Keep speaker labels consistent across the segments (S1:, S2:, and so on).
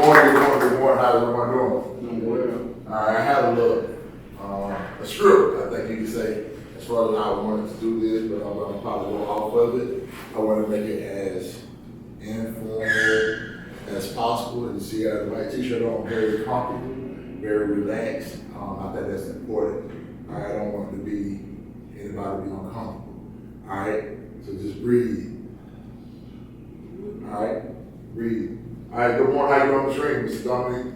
S1: Good morning. How's everyone doing?
S2: Well,
S1: All right, I had a little, a script, I think you could say, as far as how I wanted to do this, but I'm gonna probably go off of it. I want to make it as informal as possible. And see, I have the right t-shirt on, very comfortable, very relaxed. I think that's important. All right, I don't want it to be anybody to be uncomfortable. All right, so just breathe. All right, breathe. All right, good morning. How you doing on the screen, Mr. Dominic?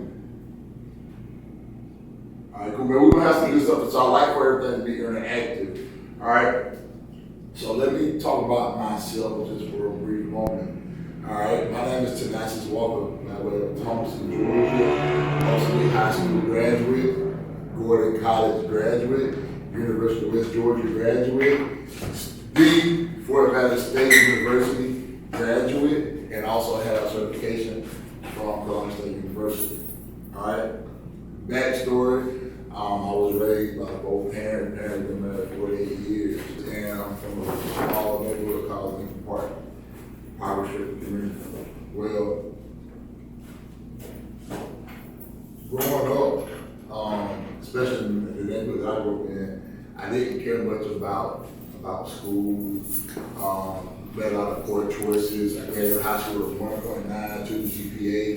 S1: All right, cool, man. We're gonna have to do something, so I like for everything to be interactive. All right, so let me talk about myself just for a brief moment. All right, my name is Tenacious Walker, by way of Thompson, Georgia, Austin High School graduate, Gordon College graduate, University of West Georgia graduate, the Fort Valley State University graduate, and also have a certification from Columbia State University. All right, backstory. I was raised by both parents. Parents been married 48 years, and I'm from a small neighborhood called Lincoln Park, Power Strip community. Well, growing up, especially in the neighborhood that I grew up in, I didn't care much about school. Made a lot of poor choices. I graduated high school with 1.9 to the GPA,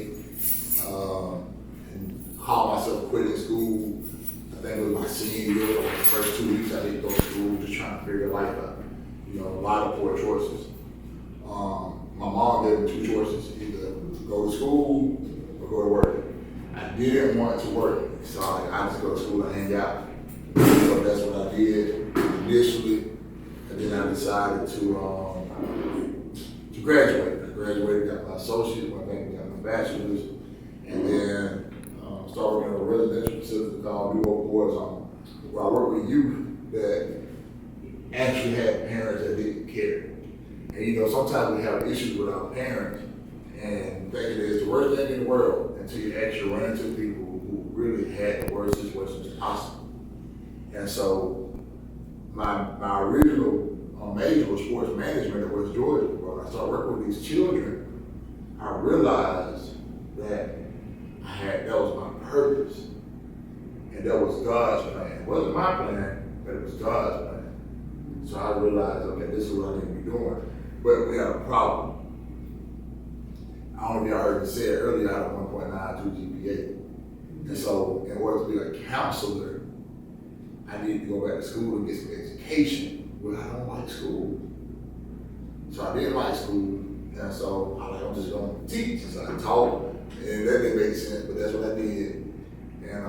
S1: and called myself quitting school. I think it was my senior year, or the first 2 weeks I didn't go to school, just trying to figure life out. You know, a lot of poor choices. My mom gave me 2 choices, either go to school or go to work. I didn't want to work, so I just go to school and hang out. So that's what I did initially, and then I decided to graduate. I graduated, got my associate, went back and got my bachelor's, and then started working at a residential facility called New Oak Boys Home, where I work with youth that actually had parents that didn't care. And you know, sometimes we have issues with our parents and thinking it's the worst thing in the world until you actually run into people who really had the worst situations possible. And so my original major was sports management at West Georgia. But when I started working with these children, I realized that that was my purpose, and that was God's plan. It wasn't my plan, but it was God's plan. So I realized, okay, this is what I need to be doing. But we had a problem. I don't know if y'all heard me say it earlier, I had a 1.92 GPA. And so in order to be a counselor, I needed to go back to school and get some education. Well, I don't like school. So I didn't like school, and so I'm just gonna teach. So I taught. And that didn't make sense, but that's what I did. And I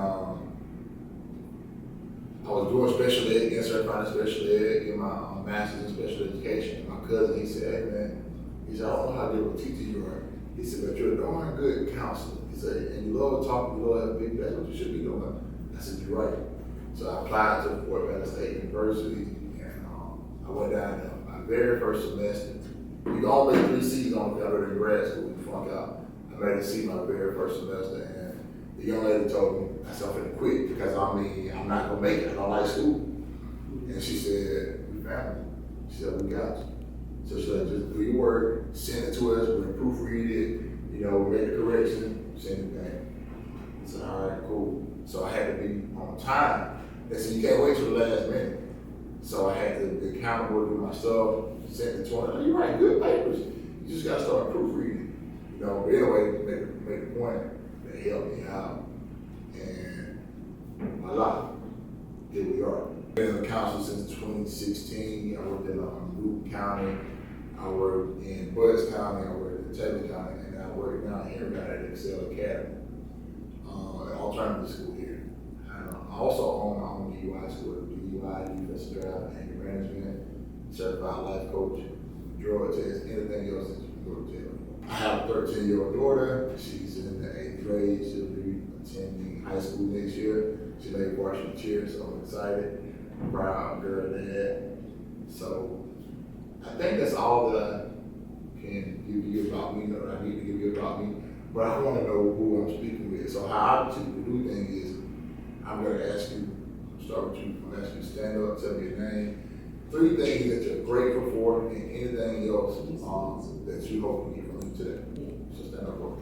S1: was doing special ed, getting certified in special ed, getting my master's in special education. And my cousin, he said, hey man, he said, I don't know how good of a teacher you are. He said, but you're a darn good counselor. He said, and you love talking, you love having big, that's what you should be doing. I said, you're right. So I applied to Fort Valley State University, and I went down there my very first semester. You can only make 3 seasons on if you're in grad school, you flunk out. I made it see my very first semester, and the young lady told me, I said, I'm gonna quit because I'm not gonna make it. I don't like school. And she said, we found it. She said, we got you. So she said, just do your work, send it to us, we're gonna proofread it, you know, make a correction, send it back. I said, all right, cool. So I had to be on time. They said, you can't wait till the last minute. So I had to be accountable to my stuff, send it to her. You write good papers. You just gotta start proofreading. You know, but anyway, make the point that helped me out, and voila, here we are. I've been in the council since 2016. I worked in Newton County, I worked in Bucks County, I worked in Taylor County, and I work now here at Excel Academy, an alternative school here. I also own my own DUI school, DUI, defensive drive, anger management, certified life coach, drug test, anything else that you can go to jail. I have a 13-year-old daughter. She's in the 8th grade. She'll be attending high school next year. She made varsity cheer, so I'm excited. Proud girl dad. So I think that's all that I can give you about me, or I need to give you about me. But I want to know who I'm speaking with. So how I typically do things is I'm going to ask you, start with you, I'm going to ask you to stand up, tell me your name, 3 things that you're grateful for, and anything else that you hope to get from me today. So stand up, bro.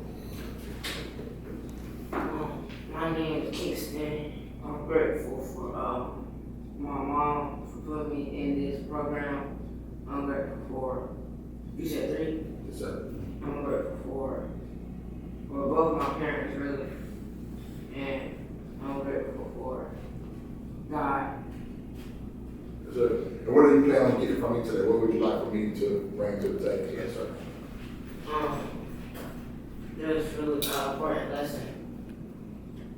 S2: grateful for my mom for putting me in this program. I'm grateful for, you said 3?
S1: Yes, sir.
S2: I'm grateful for both my parents, really. And I'm grateful for God.
S1: Yes, sir. And what do you plan on getting from me today? What would you like for me to bring to the table? Yes, sir.
S2: Just really important lesson.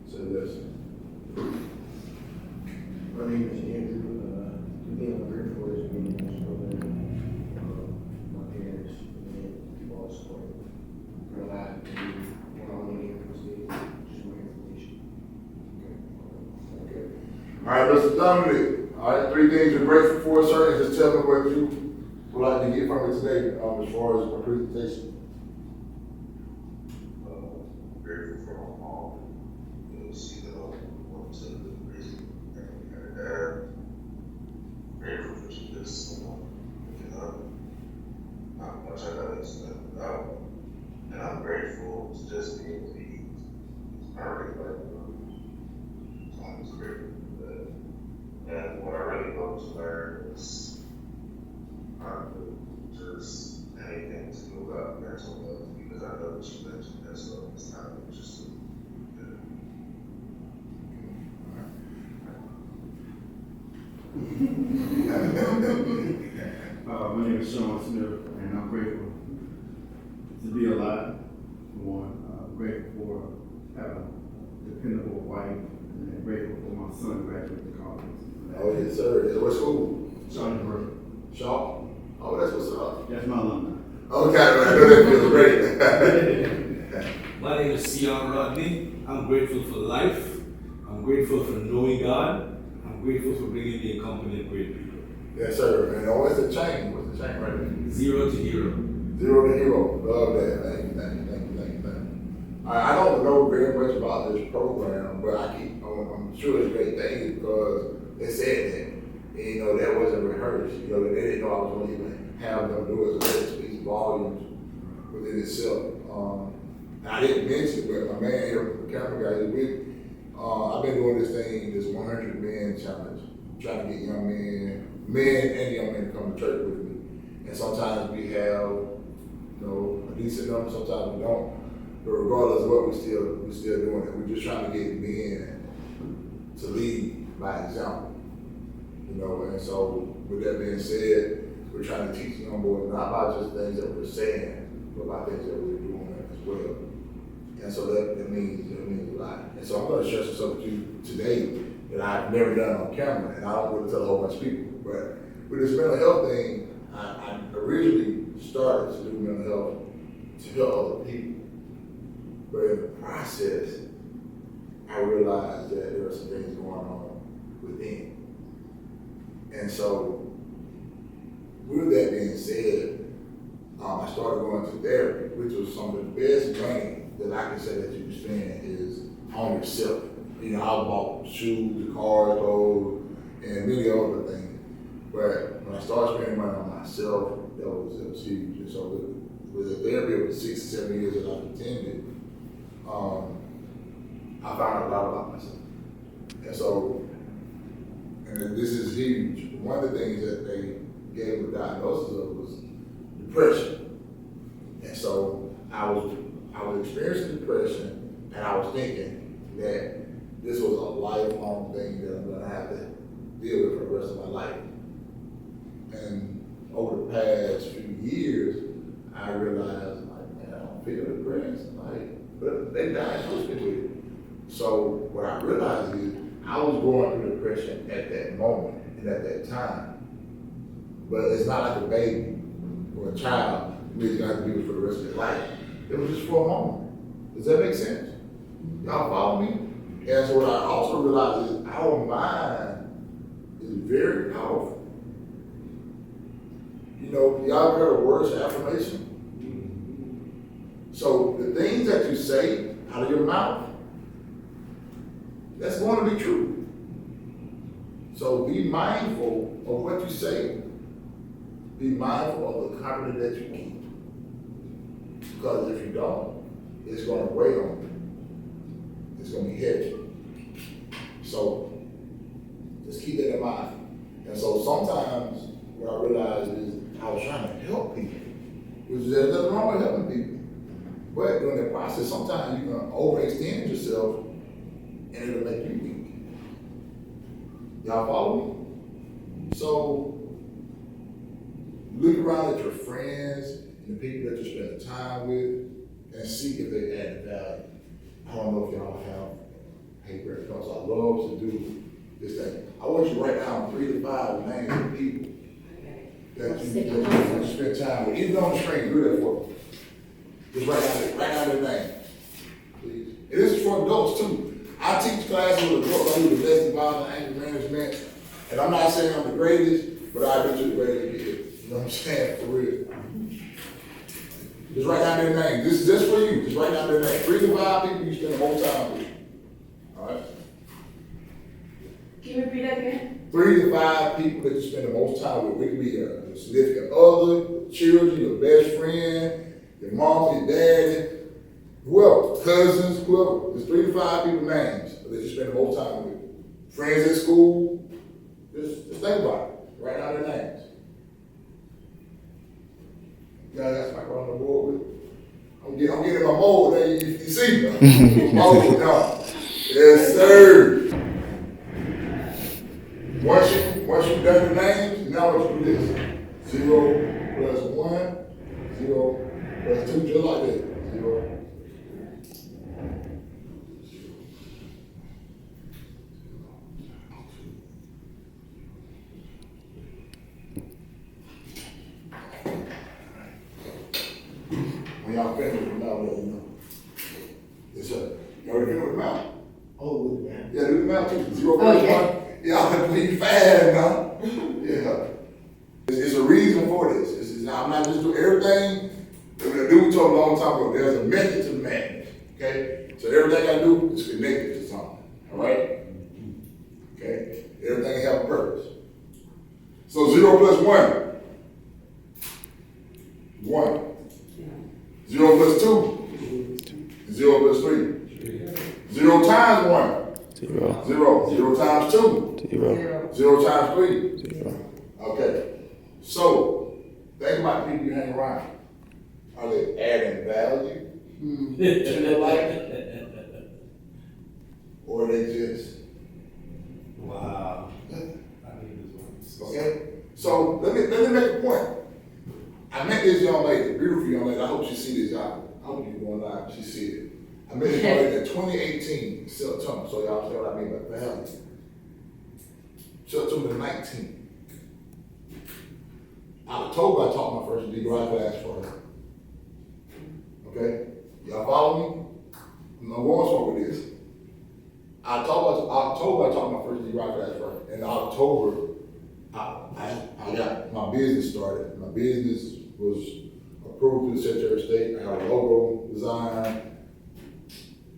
S1: So listen.
S3: My name is Andrew. The thing I'm grateful for is being in this program. My parents and people all support me. A lot to do when I'm only here for stage, just more information.
S1: Okay. All right, Mr. Dominic. All right, 3 things you're grateful for, sir, and just tell me what you would like to get from it today as far as my presentation.
S4: Grateful for my mom. See the whole to the prison and dad. Grateful for just someone looking up. Not much I got to without. And I'm grateful to just be able to eat. I really like food. So I'm just grateful for that. And what I really hope to learn is how to just anything to do about mental health, because I know that you mentioned that, so it's kind of interesting.
S3: My name is Sean Smith, and I'm grateful to be alive. For one, I'm grateful for having a dependable wife, and I'm grateful for my son graduating college.
S1: Oh, yes, sir. What school?
S3: Sean University.
S1: Shaw? Oh, that's what's up.
S3: That's my alumni.
S1: Okay, I know that feels great.
S5: My name is Sion Rodney. I'm grateful for life. I'm grateful for knowing God. I'm grateful for bringing me in company of great people.
S1: Yes, sir. And what's the chain? What's the chain right there?
S5: 0 to hero.
S1: 0 to hero. Love that. Thank you. All right, I don't know very much about this program, but I'm sure it's great things because they said that. And, that wasn't rehearsed. They didn't know I was going to even have them do it. So that speaks volumes within itself. I didn't mention, but my man here, the camera guy, is with. I've been doing this thing, this 100 men challenge, trying to get young men and young men to come to church with me. And sometimes we have, a decent number, sometimes we don't. But regardless of what, we're still doing it. We're just trying to get men to lead by example. And so with that being said, we're trying to teach young boys not about just things that we're saying, but about things that we're doing as well. And so that means a lot. And so I'm going to share some stuff with you today that I've never done on camera, and I don't really tell a whole bunch of people. But with this mental health thing, I originally started to do mental health to help other people. But in the process, I realized that there are some things going on within. And so, with that being said, I started going to therapy, which was some of the best money that I can say that you can spend is on yourself. I bought shoes, cars, clothes, and many other things. But when I started spending money on myself, that was huge. And so with the therapy of the 6 to 7 years that I've attended, I found out a lot about myself. And so, and this is huge. One of the things that they gave me a diagnosis of was depression. And so I was experiencing depression, and I was thinking that this was a lifelong thing that I'm gonna have to deal with for the rest of my life. And over the past few years, I realized, man, I don't feel depressed. But they diagnosed me with it. So what I realized is I was going through depression at that moment and at that time. But it's not like a baby or a child who is going to have to be with for the rest of their life. It was just for a moment. Does that make sense? Y'all follow me? And so what I also realized is our mind is very powerful. Y'all ever heard of words of affirmation? So the things that you say out of your mouth, that's going to be true. So be mindful of what you say. Be mindful of the company that you keep. Because if you don't, it's going to weigh on you. It's going to be heavy. So Just keep that in mind. And so sometimes what I realized is I was trying to help people, which is there's nothing wrong with helping people. But during that process, sometimes you can overextend yourself and it'll make you weak. Y'all follow me? So look around at your friends and the people that you spend time with and see if they add value. I don't know if y'all have paper, because I love to do this thing. I want you to write down 3 to 5 names of people that you spend time with. Even on the screen, do that for me. Just write down their name, please. And this is for adults too. I teach classes with adults. I do the best involved in anger management. And I'm not saying I'm the greatest, but I do the greatest kid. You know what I'm saying? For real. Just write down their name. This is just for you. Just write down their name. 3 to 5 people you spend the most time with. All right?
S2: Can you repeat that again?
S1: 3 to 5 people that you spend the most time with. It could be a significant other, children, your best friend, your mom, your daddy, whoever, cousins, whoever. There's 3 to 5 people names that you spend the most time with. Friends at school. Just think about it. Write down their names. You guys got somebody on the board with? I'm getting in my mode there. You see me? Mode now. Yes, sir. Once you've done the names, now what you do this. 0 plus 1, 0 plus 2, just like that. 0. When y'all finish with the mouth, let me know. Yes, sir. You already finished with the mouth?
S3: Oh, with that.
S1: Yeah, do the math too. 0 plus 1. Y'all have to be fast now. Yeah. It's a reason for this. I'm not just doing everything. The dude told me a long time ago, there's a method to the madness. Okay? So everything I do is connected to something. All right? Okay? Everything has a purpose. So 0 plus 1. 1. 0 plus 2. 0 plus 3. 0 times 1.
S6: 0.
S1: 0. 0 times 2.
S6: 0.
S1: 0 times 3.
S6: 0.
S1: Okay. So, think about the people you hang around. Are they adding value to your life? Or are they just...
S5: Wow. I need this one.
S1: Okay? So, let me make a point. I met this young lady, beautiful young lady. I hope she see this, y'all. I hope you're going live. She see it. I met this young lady in 2018, September. So y'all understand what I mean by value. September 19th. October, I taught my first DUI class for her. Okay? Y'all follow me? I'm going somewhere with this. October, I taught my first DUI class for her. In October, I got my business started. My business was approved through the Secretary of State. I had a logo design,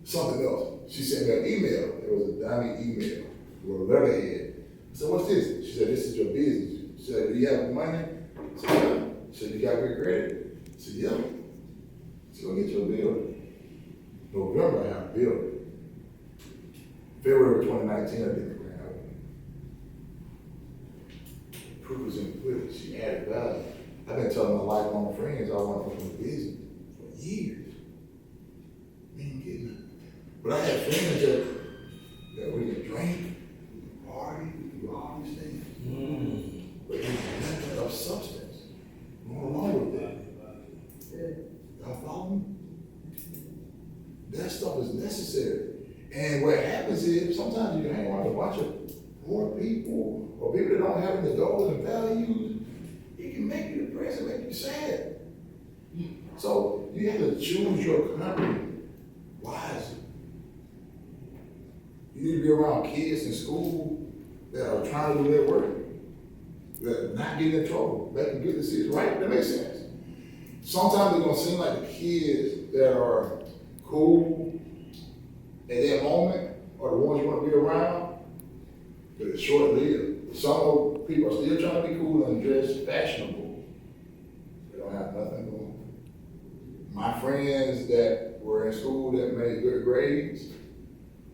S1: something else. She sent me an email. It was a dummy email with a letterhead. I said, what's this? She said, this is your business. She said, do you have money? I said, yeah. She said, you got good credit? I said, yeah. She said, go get your building. November, I have a building. February 2019, I did the grant opening. Proof was in the pudding. She added value. I've been telling my lifelong friends I want to open a business for years. Ain't getting it. But I had friends that we could drink, we could party, we could do all these things. But there's nothing of substance going along with that. Y'all follow me? That stuff is necessary. And what happens is sometimes you hang around a bunch of poor people or people that don't have any goals and values. It can make you depressed and make you sad. So you have to choose your company wisely. You need to be around kids in school that are trying to do their work, that are not getting in trouble, that can get the decisions right. That makes sense. Sometimes it's gonna seem like the kids that are cool at that moment are the ones you want to be around, but it's short-lived. Some people are still trying to be cool and dress fashionable. They don't have nothing going. My friends that were in school that made good grades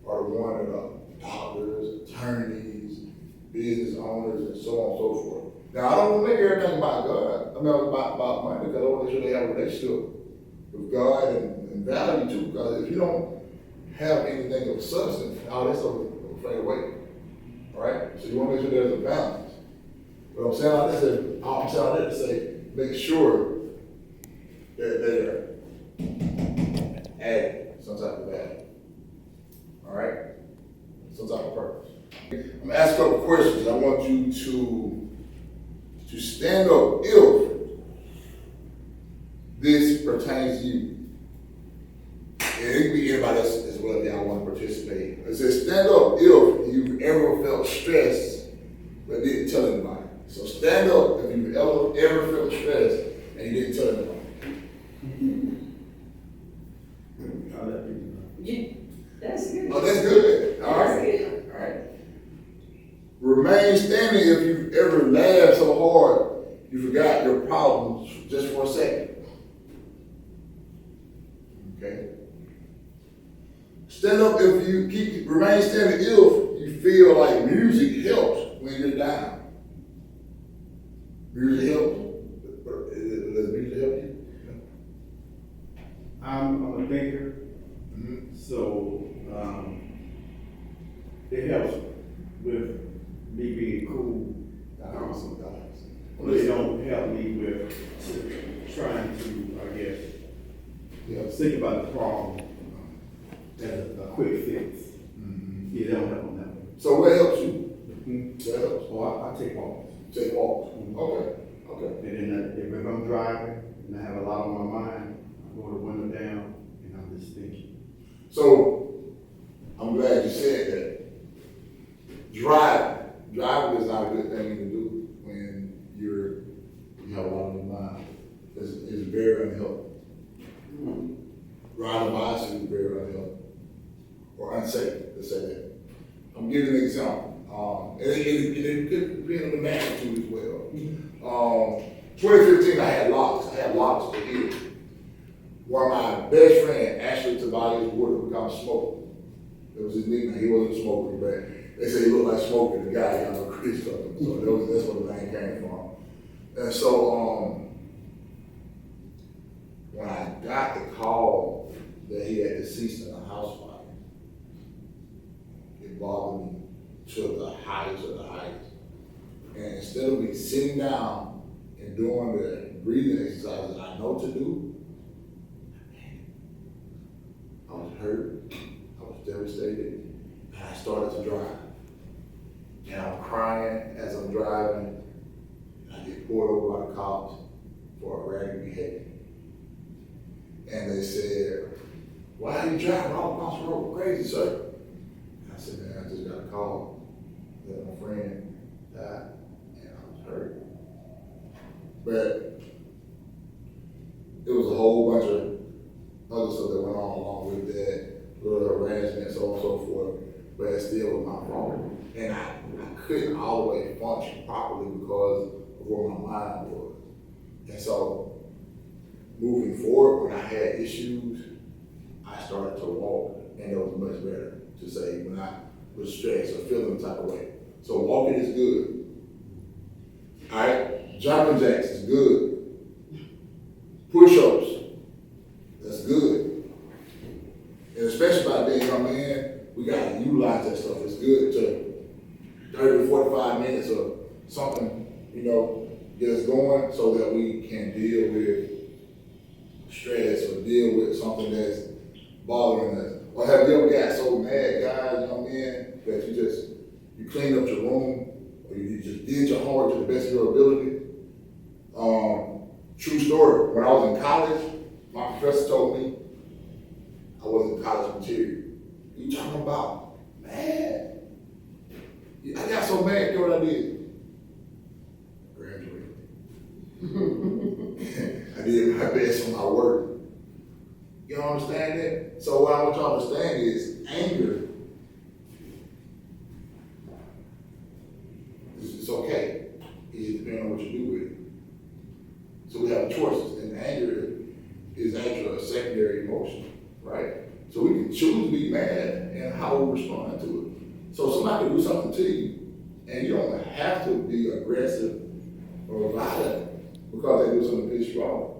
S1: are the ones that are doctors, attorneys, business owners, and so on and so forth. Now, I don't want to make everything about God. I mean, about money, because I want to make sure they have a relationship with God and value too. Because if you don't have anything of substance, all that stuff will fade away. All right? So you want to make sure there's a balance. But I'm saying all that to say, make sure that they're adding some type of value. All right? Some type of purpose. I'm gonna ask a couple questions. I want you to stand up if this pertains to you. And it can be anybody else as well that y'all want to participate. It says stand up if you've ever felt stressed but didn't tell anybody. So stand up if you've ever felt stressed and you didn't tell anybody.
S2: That's good.
S1: Oh, that's good. All right.
S2: That's good.
S1: All right. Remain standing if you've ever laughed so hard you forgot your problems just for a second. Okay. Stand up if you remain standing if you feel like music helps when you're down. Music helps? Does music help you?
S6: I'm a thinker,
S1: Mm-hmm.
S6: so it helps with me being cool.
S1: Sometimes.
S6: But it don't help me with trying to, I guess,
S1: Yeah.
S6: think about the problem as a quick fix.
S1: Mm-hmm.
S6: It don't help on that one.
S1: So what helps you?
S6: Mm-hmm.
S1: What helps?
S6: So I take walks.
S1: Take walks.
S6: Mhm.
S1: Okay. Okay.
S6: And then if I'm driving and I have a lot on my mind, I roll the window down and I'm just thinking.
S1: So I'm glad you said that. Driving is not a good thing to do when you have a lot on your mind. It's very unhealthy. Riding a bicycle is very unhealthy or unsafe, let's say that. I'm giving an example. And it could be in the magnitude as well. 2015, I had locks. I had locks to here. Where my best friend actually Tobias would have become a smoker. It was his nickname. He wasn't smoking, but they say he looked like Smokey, the guy got no crease on him. So that's where the name came from. And so when I got the call that he had deceased in a house fire, it bothered me to the highest of the highest. And instead of me sitting down and doing the breathing exercises I know to do, I was hurt, I was devastated, and I started to drive. And I'm crying as I'm driving, and I get pulled over by the cops for a ragged behavior. And they said, "Why are you driving all across the road? Crazy, sir." And I said, "Man, I just got a call that my friend died, and I was hurt." But it was a whole bunch of other stuff that went on along with that, little harassment, so on and so forth, but it still was my fault. And I couldn't always function properly because of where my mind was. And so, moving forward, when I had issues, I started to walk, and it was much better to say when I was stressed or feeling the type of way. So walking is good. All right, jumping jacks is good. Push-ups, that's good. And especially by being a young man, we gotta utilize that stuff. It's good to 30 to 45 minutes of something, get us going so that we can deal with stress or deal with something that's bothering us. Or have you ever got so mad, guys, young men, that you cleaned up your room or you just did your homework to the best of your ability? True story, when I was in college, my professor told me I wasn't college material. You talking about, man? I got so mad, you know what I did? Graduated. I did my best on my work. You don't understand that? So what I want y'all to understand is anger. It's okay. It just depends on what you do with it. So we have choices, and anger is actually a secondary emotion, right? So we can choose to be mad and how we respond to it. So somebody can do something to you, And you don't have to be aggressive or violent because they do something piss you off.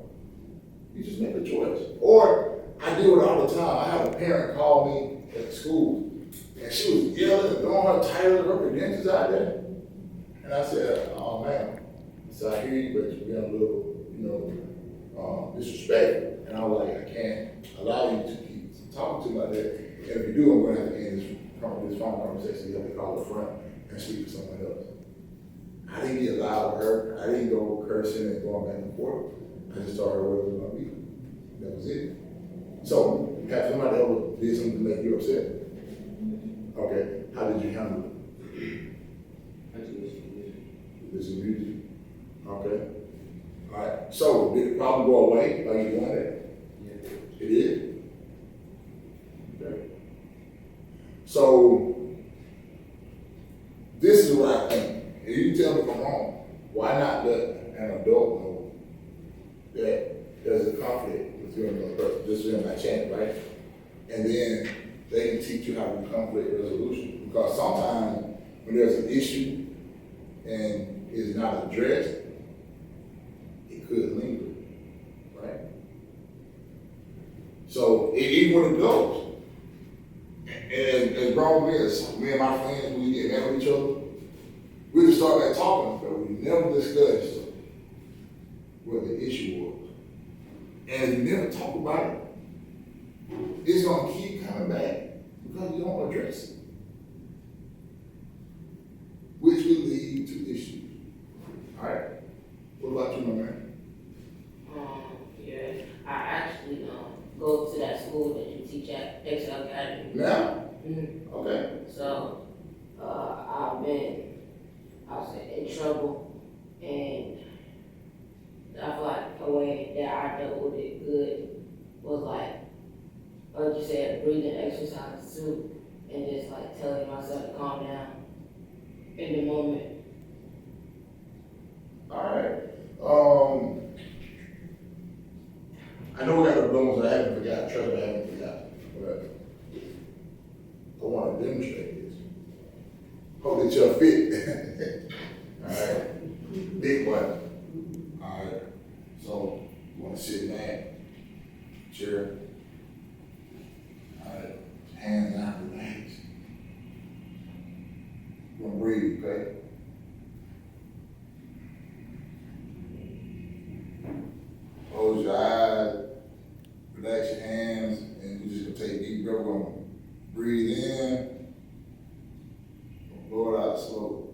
S1: You just make a choice. Or I deal with it all the time. I had a parent call me at school and she was yelling and throwing her title, her credentials out there. And I said, oh man, I said, I hear you, but you're being a little, disrespectful. And I was like, I can't allow you to keep talking to me like that. And if you do, I'm gonna have to end this phone conversation. You have to call the front and speak to someone else. I didn't get loud with her. I didn't go cursing and going back and forth. I just told her what it was gonna be. That was it. So, have somebody ever did something to make you upset? Okay, how did you handle it?
S3: I just listen
S1: Listen to music. Okay. All right. So, did the problem go away like you wanted it?
S3: Yeah.
S1: It did? Okay. So, this is what I think. And you can tell me if I'm wrong. Why not let an adult know that there's a conflict with you and another person, just so by chance, right? And then they can teach you how to do conflict resolution. Because sometimes when there's an issue and it's not addressed, it could linger, right? So even when it goes, and as grown men, me and my friends, we get mad with each other, we just start back talking, but we never discussed what the issue was. And if you never talk about it, it's gonna keep coming back because you don't address it, which will lead to issues. All right. What about you, my man?
S2: Yeah, I actually go to that school that you teach at Excel Academy.
S1: Now?
S2: Mm-hmm.
S1: Okay.
S2: So I've been, I was in trouble, and I feel like a way that I dealt with it good was like you said, breathing exercises too, and just like telling myself to calm down in the moment.
S1: All right. I know we got the blooms I haven't forgot, trust me, I haven't forgot. But I want to demonstrate this. Hope that you're fit. All right. Big one. All right. So, you want to sit in that chair. All right. Hands down, relax. You're going to breathe, okay? Close your eyes, relax your hands, and we're just gonna take a deep breath. We're gonna breathe in, blow it out slowly.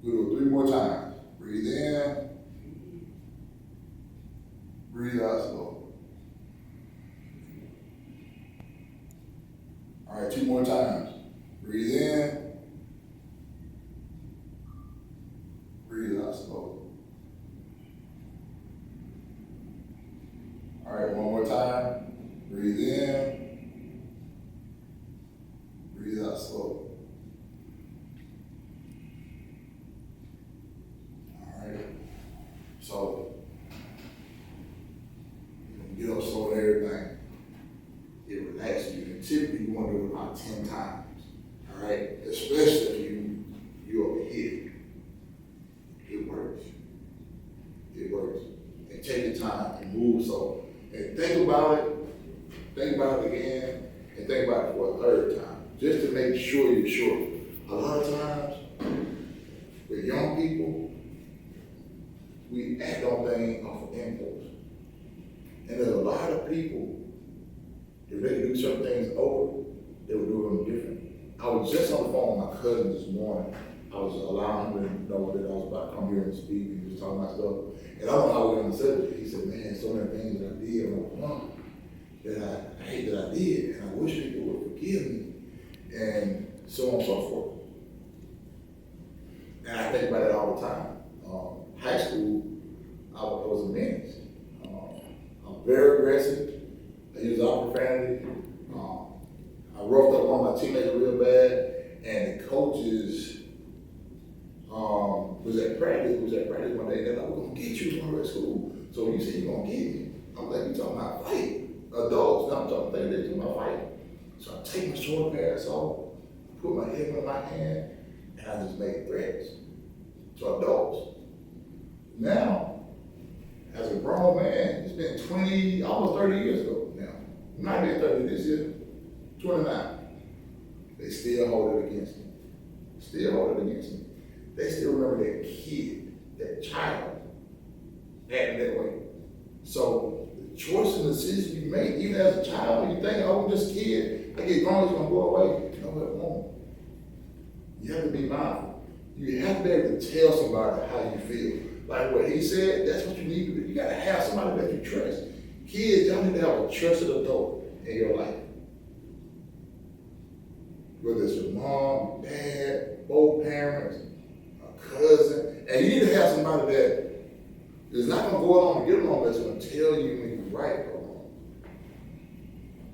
S1: We'll do it 3 more times. Breathe in, breathe out slowly. All right, 2 more times. Breathe in, breathe out slowly. All right, 1 more time. Breathe in, breathe out slowly. All right. So, you get up slow and everything. It relaxes you. And typically you want to do it about 10 times. All right? Especially if you're over here. It works. It works. And take your time and move so. And think about it again, and think about it for a 3rd time. Just to make sure you're sure. A lot of times, with young people, we act on things off of impulse. And there's a lot of people, if they could do certain things over, they would do them different. I was just on the phone with my cousin this morning. I was allowing him to know that I was about to come here and speak and just talking about stuff. And I don't know how we got on the subject. He said, man, so many things that I did on the phone that I hate that I did, and I wish people would forgive me, and so on and so forth. And I think about it all the time. High school, I was a menace. I'm very aggressive. I use all profanity. I roughed up on my teammates real bad, and the coaches was at practice one day, and they're like, we're gonna get you when we're at school. So when you say you're gonna get me, I'm like, you talking about fight. Adults, I'm talking, they talking about fight. So I take my shoulder pads off, put my head in my hand, and I just make threats to adults. Now, as a grown man, it's been 20, almost 30 years ago now. Might be 30 this year, 29. They still hold it against me. Still hold it against me. They still remember that kid, that child, acting that way. So the choice and decisions you make, even as a child, you think, oh, this kid, I get grown, it's gonna go away. No, it won't. You have to be mindful. You have to be able to tell somebody how you feel. Like what he said, that's what you need to do. You gotta have somebody that you trust. Kids, y'all need to have a trusted adult in your life. Whether it's your mom, dad, both parents, a cousin, and you need to have somebody that is not gonna go along and get along, but it's gonna tell you when you're right or wrong.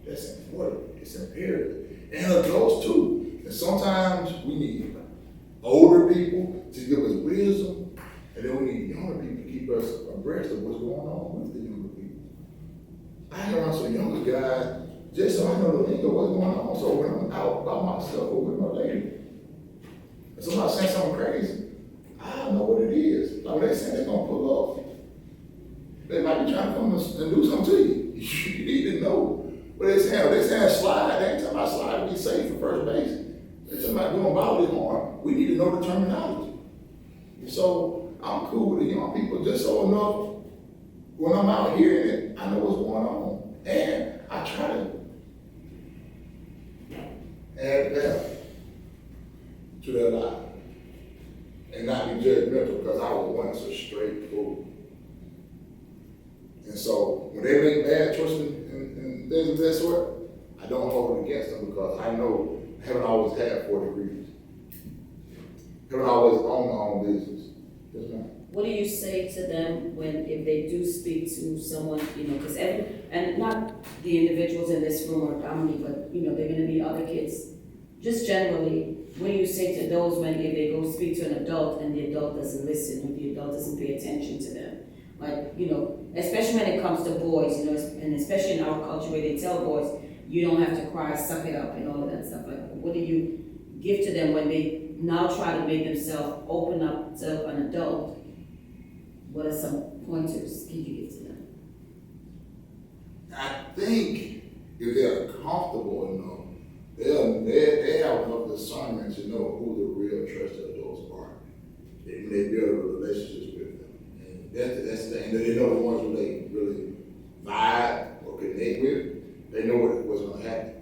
S1: That's important. It's imperative. And adults too. And sometimes we need older people to give us wisdom, and then we need younger people to keep us abreast of what's going on with the younger people. I hang around some younger guys just so I know the lingo what's going on. So when I'm out by myself or with my lady, and somebody saying something crazy, I know what it is. Like when they say they're gonna pull up, they might be trying to come and do something to you. You need to know what they're saying. If they're saying slide, they ain't talking about slide to be safe for first base. They're talking about doing bodily harm. We need to know the terminology. So I'm cool with the young people just so enough when I'm out hearing it, I know what's going on. And I try to add that to their life and not be judgmental, because I was once a straight fool. And so when they make bad choices and things of that sort, I don't hold it against them, because I know heaven always had 4 degrees. Heaven always owned their own business. Yes, ma'am.
S7: What do you say to them if they do speak to someone, because and not the individuals in this room or Dominique, but, they're gonna be other kids. Just generally, what do you say to those if they go speak to an adult and the adult doesn't listen, or the adult doesn't pay attention to them? Like, especially when it comes to boys, and especially in our culture where they tell boys, you don't have to cry, suck it up, and all of that stuff. Like, what do you give to them when they now try to make themselves open up to an adult? What are some pointers can you give to them?
S1: I think if they're comfortable enough, they have enough discernment to know who the real trusted adults are. They build relationships with them. And that's the thing. They know the ones who they really vibe or connect with. They know what's going to happen.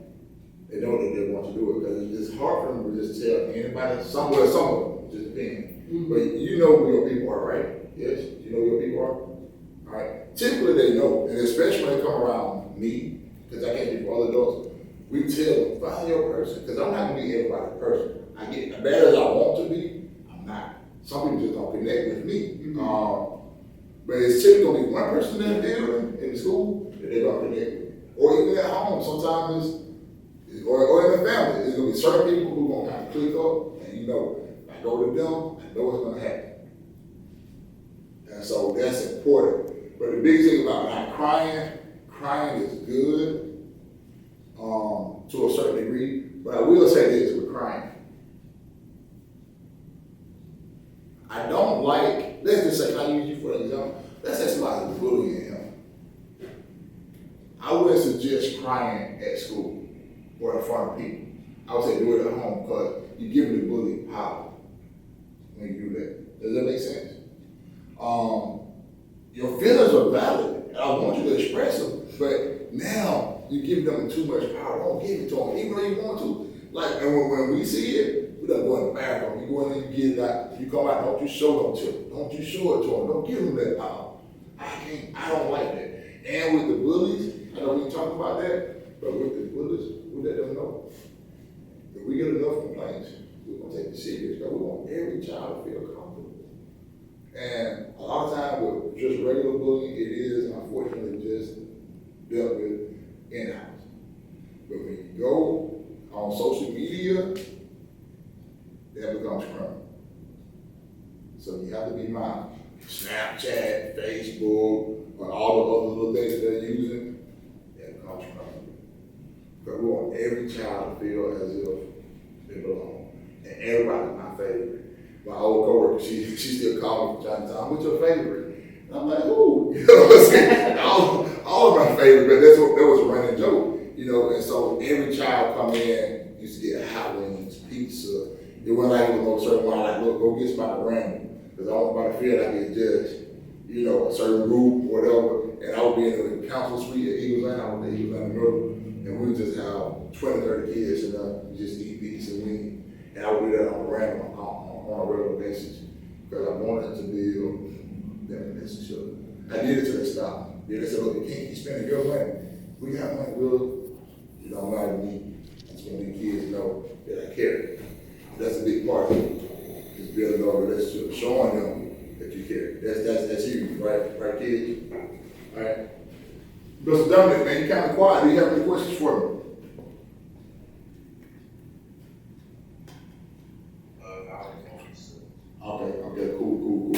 S1: They know that they want to do it, because it's hard for them to just tell anybody, somewhere, just depends. Mm-hmm. But you know who your people are, right? Yes? You know who your people are? All right? Typically they know, and especially when they come around me, because I can't be for other adults, we tell them, find your person, because I'm not going to be everybody's person. I get as bad as I want to be, I'm not. Some people just don't connect with me. Mm-hmm. But it's typically going to be one person in the building, in the school, that they're going to connect with. Or even at home, sometimes or in the family, there's going to be certain people who are going to kind of click up, and I go to them, I know what's going to happen. And so that's important. But the big thing about not crying is good to a certain degree. But I will say this with crying. I don't like, let's just say, I'll use you for an example. Let's say somebody's bullying him. I wouldn't suggest crying at school or in front of people. I would say do it at home, because you give the bully power when you do that. Does that make sense? Your feelings are valid. I want you to express them, but now you give them too much power. Don't give it to them, even though you want to. Like, and when we see it, we don't go in the bathroom. You go in there, you get it out. You come out, don't you show them to them. Don't you show it to them. Don't give them that power. I don't like that. And with the bullies, I know we talk about that, but with the bullies, we let them know. If we get enough complaints, we're going to take it serious, because we want every child to feel comfortable. And a lot of times with just regular bullying, it is unfortunately just dealt with in-house. But when you go on social media, that becomes criminal. So you have to be mindful. Snapchat, Facebook, or all the other little things that they're using, that becomes criminal. Because we want every child to feel as if they belong. And everybody's my favorite. My old coworker, she still calls me from time to time, what's your favorite? And I'm like, ooh, you know what I'm saying? all of my favorite, but that was a running joke, you know, and so every child come in, used to get hot wings, pizza. It wasn't like it was no certain one, like, look, go get somebody random, because I don't want to feel like I get judged, you know, a certain group or whatever. And I would be in the council suite at Eagles Land, I was at Eagles Land Middle, and we would just have 20, 30 kids, and just eat pizza and wings. And I would do that on a random, on a regular basis, because I wanted to build that relationship. I did it till they stopped. Then they said, look, you can't keep spending your money. We got money, Will. You don't matter to me. I just want these kids to know that I care. That's a big part of it. Is building a relationship, showing them that you care. That's you, right, kids? All right. Mr. Dominic, man, you kind of quiet. Do you have any questions for me? Okay, cool.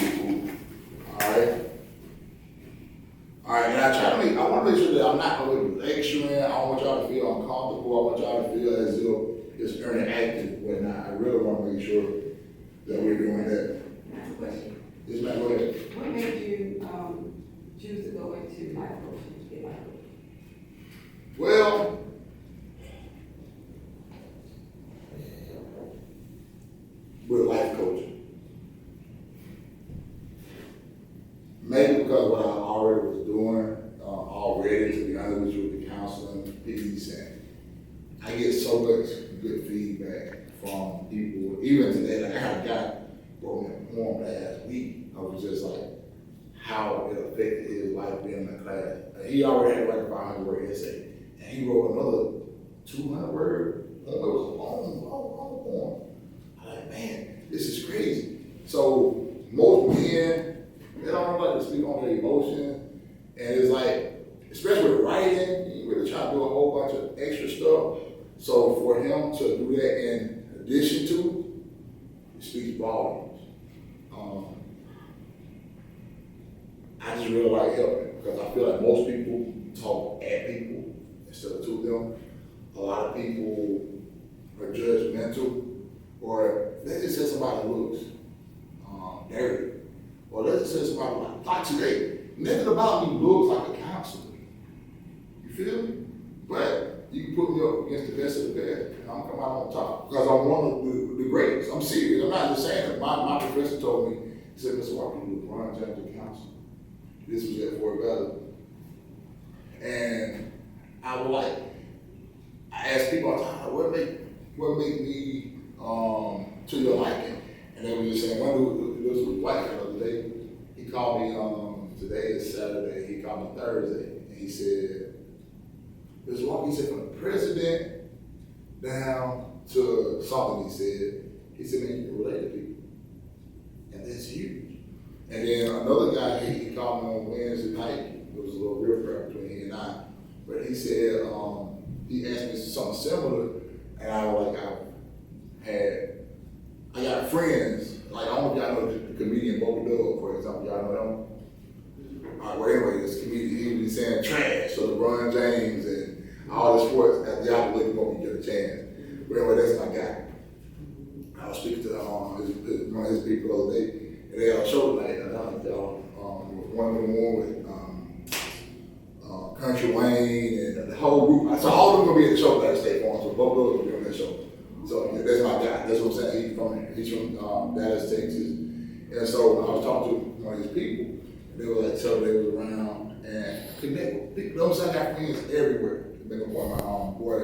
S1: All right, and I want to make sure that I'm not going to lecturing. I don't want y'all to feel uncomfortable. I want y'all to feel as if it's interactive when I really want to make sure that we're doing that.
S8: I have a question.
S1: Yes, ma'am, go ahead.
S8: What made you choose to go into life coaching, to get life coaching?
S1: Well, with life coaching. Maybe because what I already was doing, to be honest with you, with the counseling piece, and I get so much good feedback from people. Even today, like I had a guy wrote me a poem last week. I was just like, how it affected his life being in the class. And he already had like a 500-word essay, and he wrote another 200-word poem. It was a long poem. I'm like, man, this is crazy. So most men, they don't like to speak on their emotions, and it's like, especially with writing, you really try to do a whole bunch of extra stuff. So for him to do that in addition to, it speaks volumes. I just really like helping, because I feel like most people talk at people instead of to them. A lot of people are judgmental, or let's just say somebody looks dirty. Or let's just say somebody like today, nothing about me looks like a counselor. You feel me? But you can put me up against the best of the best, and I'm coming out on top. Because I'm one of the greatest. I'm serious. I'm not just saying it. My professor told me, he said, Mr. Walker, you was Ron James counselor. This was at Fort Valley. And I was like, I asked people all the time, what make me to your liking? And they were just saying, one dude, this was white guy the other day, he called me, today is Saturday, he called me Thursday, and he said, Mr. Walker, he said, from the president down to something he said, man, you can relate to people. And that's huge. And then another guy, he called me on Wednesday night, there was a little riff between he and I, but he said, he asked me something similar, and I was like, I got friends, like I don't know if y'all know the comedian Bo Dub, for example, y'all know him? All right, well anyway, this comedian, he was saying trash, so LeBron James and all the sports, y'all can look him up and get a chance. But anyway, that's my guy. I was speaking to one of his people the other day, and they had a show tonight, and I don't know one of them with Country Wayne and the whole group. So all of them gonna be at the show tonight at State Farm, so Bo Dub will be on that show. So that's my guy. That's what I'm saying. He's from Dallas, Texas. And so I was talking to one of his people, and they were like, so they was around and connect with people. Those I got friends everywhere. To make a point, my boy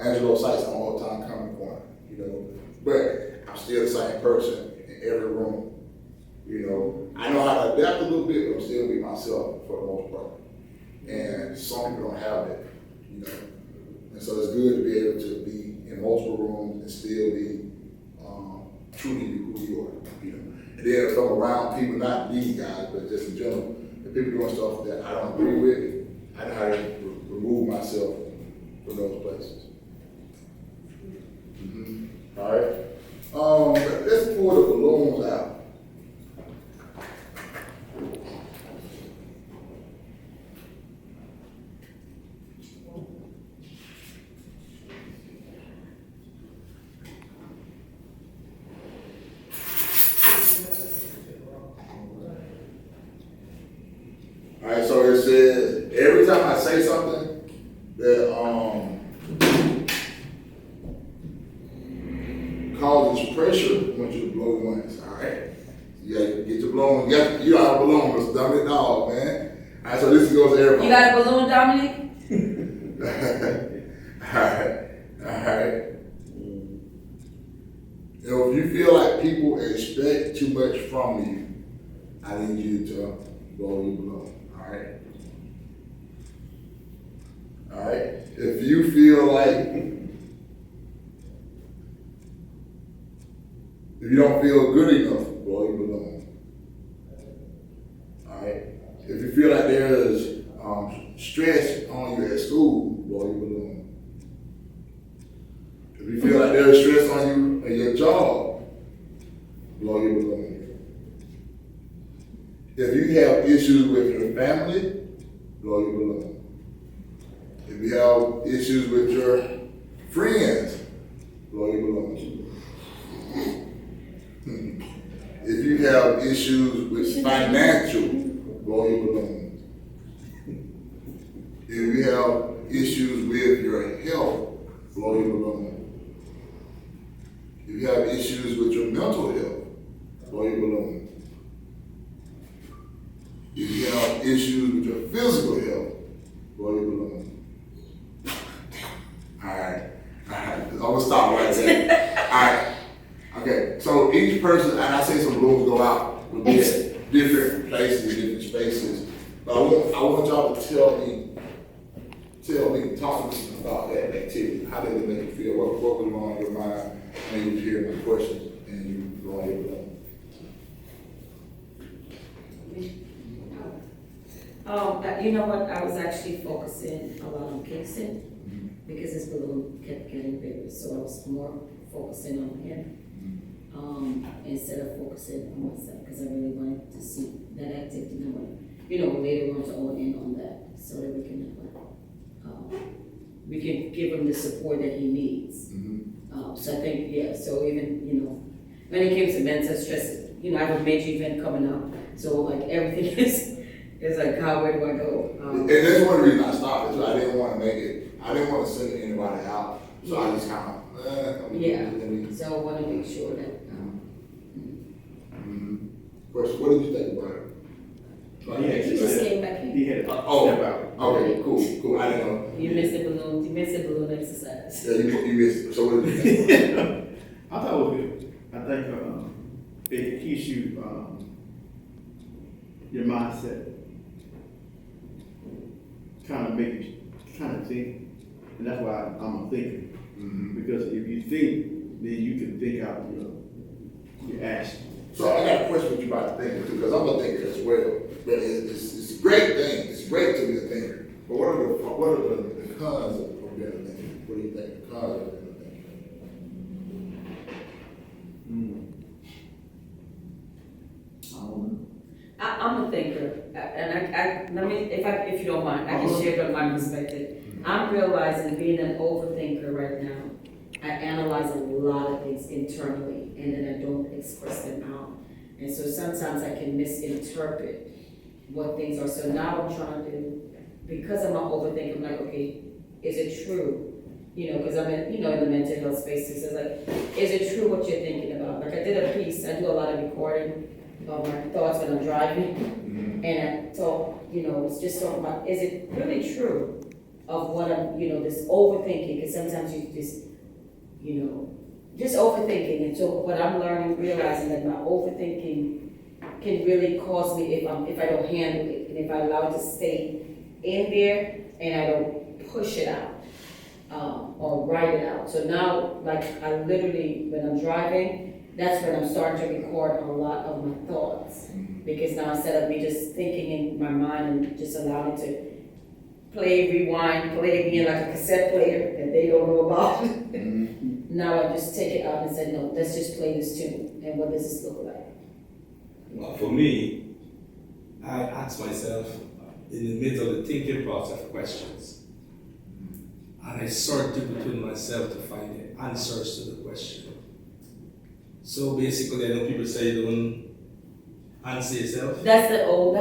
S1: Angelo Sykes on all the time coming corner, you know. But I'm still the same person in every room. You know, I know how to adapt a little bit, but I'm still be myself for the most part. And some people don't have that, you know. And so it's good to be able to be in multiple rooms and still be truly who you are, you know. And then if I'm around people, not these guys, but just in general, the people doing stuff that I don't agree with, I know how to remove myself from those places. Mm-hmm. All right. Let's pull the balloons out. it says, every time I say something that, causes pressure, I want you to blow once, all right? You gotta get your blown, you got a balloon, Mr. Dominic Dog, man. All right, so this goes to everybody.
S7: You got a balloon, Dominic?
S1: Alright. If you feel like people expect too much from you, I need you to blow your balloon, alright? Alright? If you feel like if you don't feel good enough, blow your balloon. Alright? If you feel like there's stress on you at school, blow your balloon. If you feel like there's stress on you at your job, blow your balloon. If you have issues with your family, blow your balloon. If you have issues with your friends, blow your balloon. If you have issues with financial, blow your balloon. If you have issues with your health, blow your balloon. If you have issues with your mental health, blow your balloon. If you have issues with your physical health, blow your balloon. Alright. I'm gonna stop right there. Alright. Okay, so each person, and I say some balloons go out, will be at different places, different spaces. But I want y'all to tell me, talk to me about that activity. How did it make you feel? What was going on in your mind when you hear my questions and you go on your balloon?
S7: You know what, I was actually focusing a lot on Kingston because his balloon kept getting bigger, so I was more focusing on him. Instead of focusing on myself, because I really wanted to see that activity. And I wanted, later on to own in on that, so that we can give him the support that he needs. So I think, so even, when it came to mental stress, I have a major event coming up, so like everything is like, where do I go?
S1: And that's one reason I stopped, is I didn't want to send anybody out, so I just kind of,
S7: so I want to make sure that.
S1: Question, what did you think about it?
S7: He just came back in.
S6: He had a
S1: Oh,
S6: step out.
S1: okay, cool, I didn't know.
S7: You missed the balloon exercise.
S1: Yeah, you missed it, so what did you think?
S6: I thought it was good. I think it keeps you, your mindset, kind of think, and that's why I'm a thinker. Because if you think, then you can think out your action.
S1: So I got a question with you about the thinker too, because I'm a thinker as well. But it's a great thing. It's great to be a thinker. But what are the cons of being a thinker? What do you think the cons of being a thinker?
S7: I'm a thinker, and let me, if you don't mind, I can share from my perspective. I'm realizing being an overthinker right now, I analyze a lot of things internally, and then I don't express them out. And so sometimes I can misinterpret what things are. So now I'm trying to, because I'm an overthinker, I'm like, okay, is it true? Because I'm in the mental health spaces. It's like, is it true what you're thinking about? Like I did a piece, I do a lot of recording of my thoughts when I'm driving. And I talk, it's just talking about, is it really true of what I'm, this overthinking? Because sometimes you just overthinking. And so what I'm realizing that my overthinking can really cause me if I don't handle it, and if I allow it to stay in there and I don't push it out or write it out. So now, like I literally, when I'm driving, that's when I'm starting to record a lot of my thoughts, because now instead of me just thinking in my mind and just allowing it to rewind, play again like a cassette player that they don't know about. Now I just take it out and say, no, let's just play this tune. And what does this look like?
S5: Well, for me, I ask myself in the middle of the thinking process questions. And I sort between myself to find the answers to the question. So basically, I know people say don't Answer yourself.
S7: That's the whole,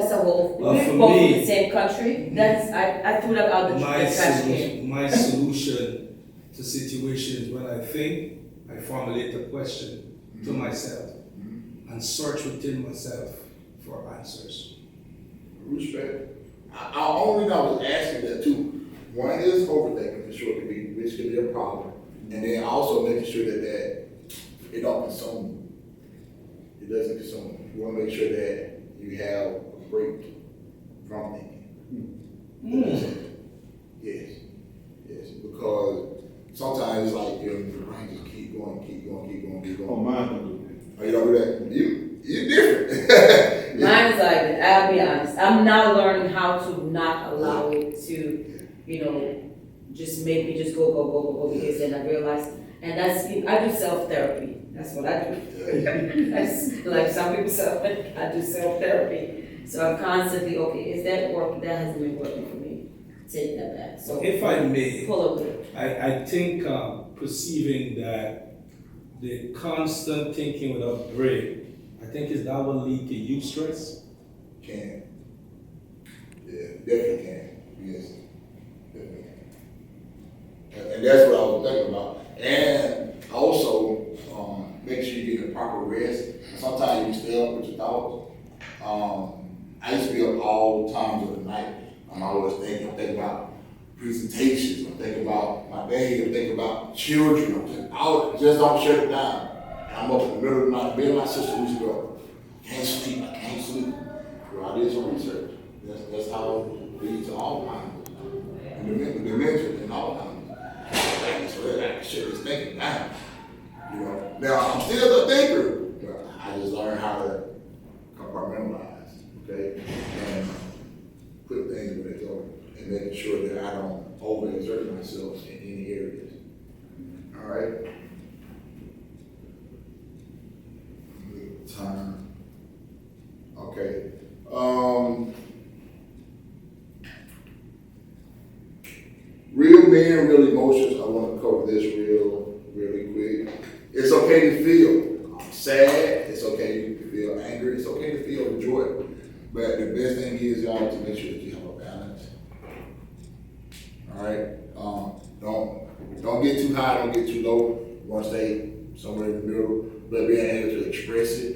S5: Well,
S7: we're
S5: for
S7: both
S5: me-
S7: in the same country, I threw that out the trash can.
S5: My solution to situations when I think, I formulate a question to myself and search within myself for answers.
S1: Respect. I only know I was asking that too. One is overthinking, for sure, which could be a problem. And then also making sure that it don't consume you. It doesn't consume you. You want to make sure that you have a break from thinking. Yes. Because sometimes it's like your brain just keep going.
S6: Oh, mine don't do that.
S1: Oh, you don't do that? You're different.
S7: Mine is like, I'll be honest, I'm now learning how to not allow it to, just make me just go, because then I realize, and I do self-therapy, that's what I do. That's like some people say, I do self-therapy. So I'm constantly, okay, is that working? That hasn't been working for me. Take that back. So
S5: If I may,
S7: pull away.
S5: I think perceiving that the constant thinking without break, I think is that will lead to eustress.
S1: Can. Yeah, definitely can. Yes. Definitely can. And that's what I was thinking about. And also, make sure you get the proper rest. Sometimes you stay up with your thoughts. I used to be up all times of the night. I'm always thinking about presentations, I'm thinking about my day, I'm thinking about children. Just don't shut it down. And I'm up in the middle of the night. Me and my sister used to go, I can't sleep. Well, I did some research. That's how it leads to Alzheimer's and dementia and Alzheimer's. So that shit is thinking down. Now I'm still a thinker, but I just learned how to compartmentalize, okay, and put things where they go, and making sure that I don't overexert myself in any areas. All right. Time. Okay. Real men, real emotions. I want to cover this really quick. It's okay to feel sad. It's okay to feel angry. It's okay to feel joy. But the best thing is, y'all, to make sure that you have a balance. All right. Don't get too high. Don't get too low. You want to stay somewhere in the middle. But being able to express it,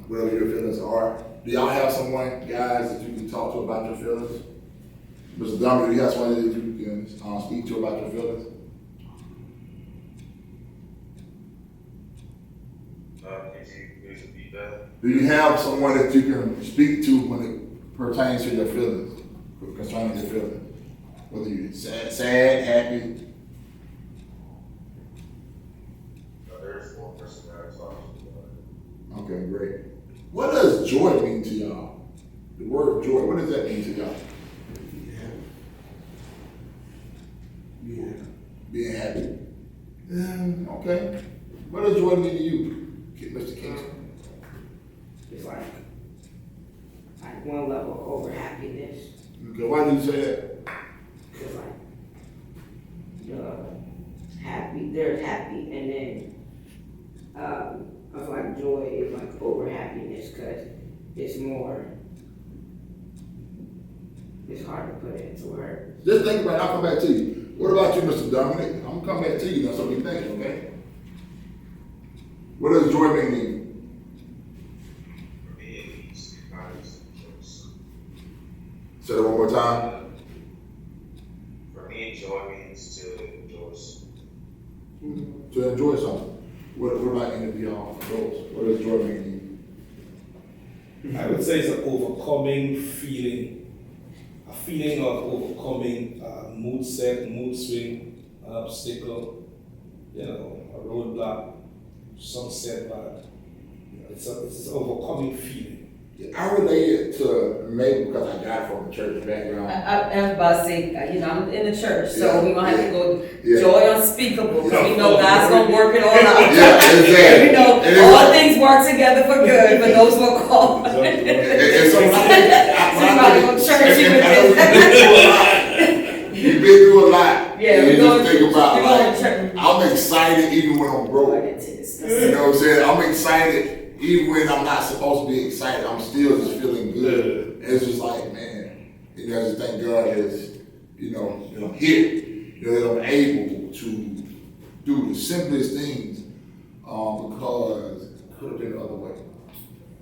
S1: whatever your feelings are. Do y'all have someone, guys, that you can talk to about your feelings? Mr. Dominic, do you have someone that you can speak to about your feelings? Do you have someone that you can speak to when it pertains to your feelings, concerning your feelings? Whether you're sad, happy?
S4: There's one person that I talk to.
S1: Okay, great. What does joy mean to y'all? The word joy, what does that mean to y'all? Being happy. Okay. What does joy mean to you, Mr. Kingston?
S2: It's like one level over happiness.
S1: Okay, why do you say that?
S2: It's like happy, they're happy, and then I feel like joy is like over happiness because it's more. It's hard to put it into words.
S1: Just think about it, I'll come back to you. What about you, Mr. Dominic? I'm gonna come back to you now, so you think, okay? What does joy mean to you?
S4: For me, it means choice.
S1: Say that one more time.
S4: For me, joy means to enjoy.
S1: To enjoy something. What about any of y'all adults? What does joy mean to you?
S5: I would say it's an overcoming feeling, a feeling of overcoming mood swing, an obstacle, a roadblock, some setback. It's an overcoming feeling.
S1: I relate it to maybe because I got it from a church background.
S7: I was about to say, I'm in the church, so we're gonna have to go
S1: Yeah.
S7: joy unspeakable, because we know God's gonna work it all out.
S1: Yeah, exactly.
S7: All things work together for good for those who are called.
S1: And so
S7: Somebody go to church
S1: you've
S7: with
S1: been through a lot.
S7: Yeah,
S1: and
S7: we're
S1: you
S7: going
S1: just think about
S7: we're going to church.
S1: I'm excited even when I'm broke. You know what I'm saying? I'm excited even when I'm not supposed to be excited, I'm still just feeling good. And it's just like, man, I just thank God that, that I'm here, that I'm able to do the simplest things, because it could have been the other way.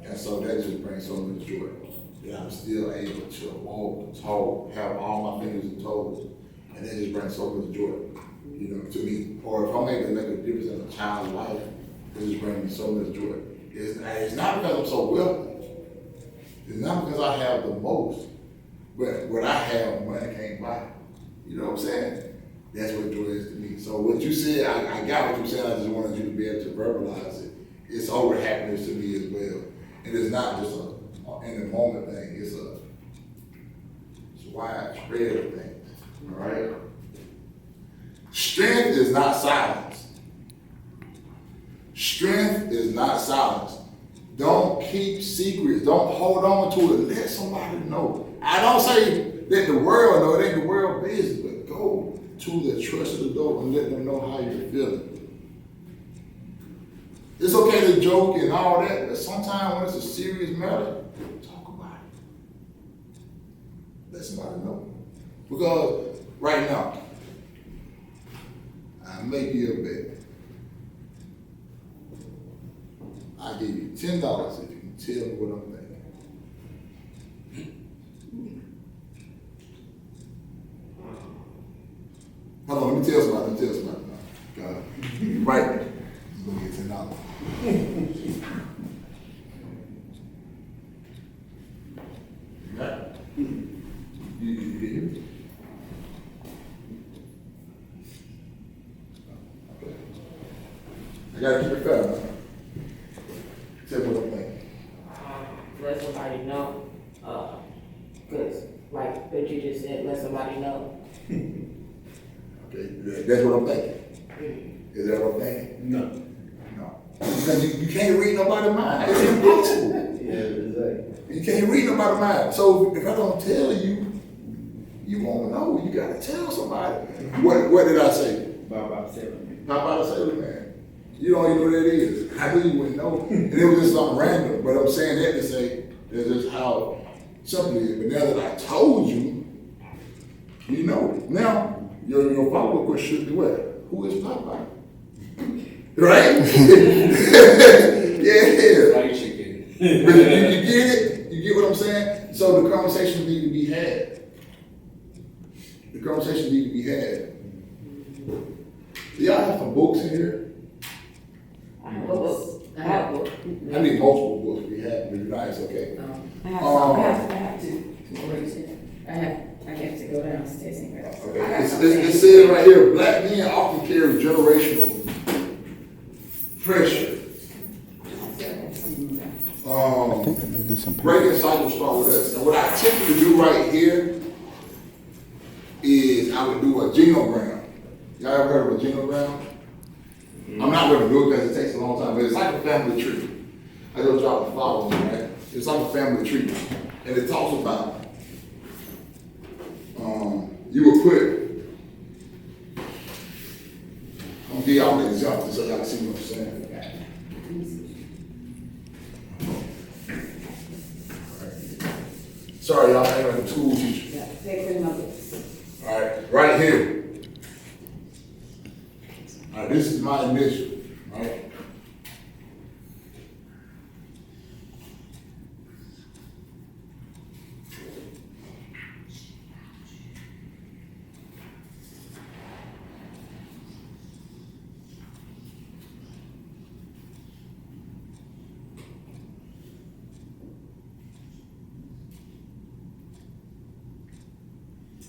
S1: And so that just brings so much joy. That I'm still able to walk, talk, have all my fingers and toes, and that just brings so much joy, to me. Or if I'm able to make a difference in a child's life, it just brings me so much joy. It's not because I'm so wealthy. It's not because I have the most, but what I have, money can't buy. You know what I'm saying? That's what joy is to me. So what you said, I got what you said. I just wanted you to be able to verbalize it. It's over happiness to me as well, and it's not just a in the moment thing. It's a widespread of things. All right. Strength is not silence. Strength is not silence. Don't keep secrets. Don't hold on to it. Let somebody know. I don't say let the world know. It ain't the world business, but go to the trusted adult and let them know how you're feeling. It's okay to joke and all that, but sometimes when it's a serious matter, talk about it. Let somebody know. Because right now, I make you a bet. I'll give you $10 if you can tell me what I'm thinking. Hold on, let me tell somebody. Right. I'm gonna get $10. Right? You hear me? Okay. I gotta keep it fair, man. Tell me what I'm thinking.
S2: Let somebody know, cause like what you just said, let somebody know.
S1: Okay, that's what I'm thinking. Is that what I'm thinking?
S6: No.
S1: Because you can't read nobody's mind. It's impossible.
S6: Yeah, exactly.
S1: You can't read nobody's mind. So if I don't tell you, you won't know. You gotta tell somebody. What did I say?
S6: About 7.
S1: How about a sailor man? You don't even know what that is. I knew you wouldn't know. And it was just something random. But I'm saying that to say that's just how simple it is. But now that I told you, you know. Now, your follow-up question should be what? Who is Popeye? Right? Yeah.
S5: Fried chicken.
S1: But you get it? You get what I'm saying? So the conversation need to be had. The conversation need to be had. Do y'all have some books in here?
S2: I have books. I have books.
S1: I need multiple books if we have, but if not, it's okay.
S8: I have some, I have to.
S7: I have to go downstairs and grab some.
S1: Okay. It says right here, black men often carry generational pressure. Breaking cycles start with us. And what I typically do right here is I would do a genogram. Y'all ever heard of a genogram? I'm not going to do it because it takes a long time, but it's like a family tree. I go drop a flower on it, right? It's like a family tree. And it talks about, you would put, I'm going to give y'all an example so y'all can see what I'm saying. Sorry, y'all, I ain't like a tool teacher.
S7: Yeah, paper and numbers.
S1: All right, right here. All right, this is my initial, right?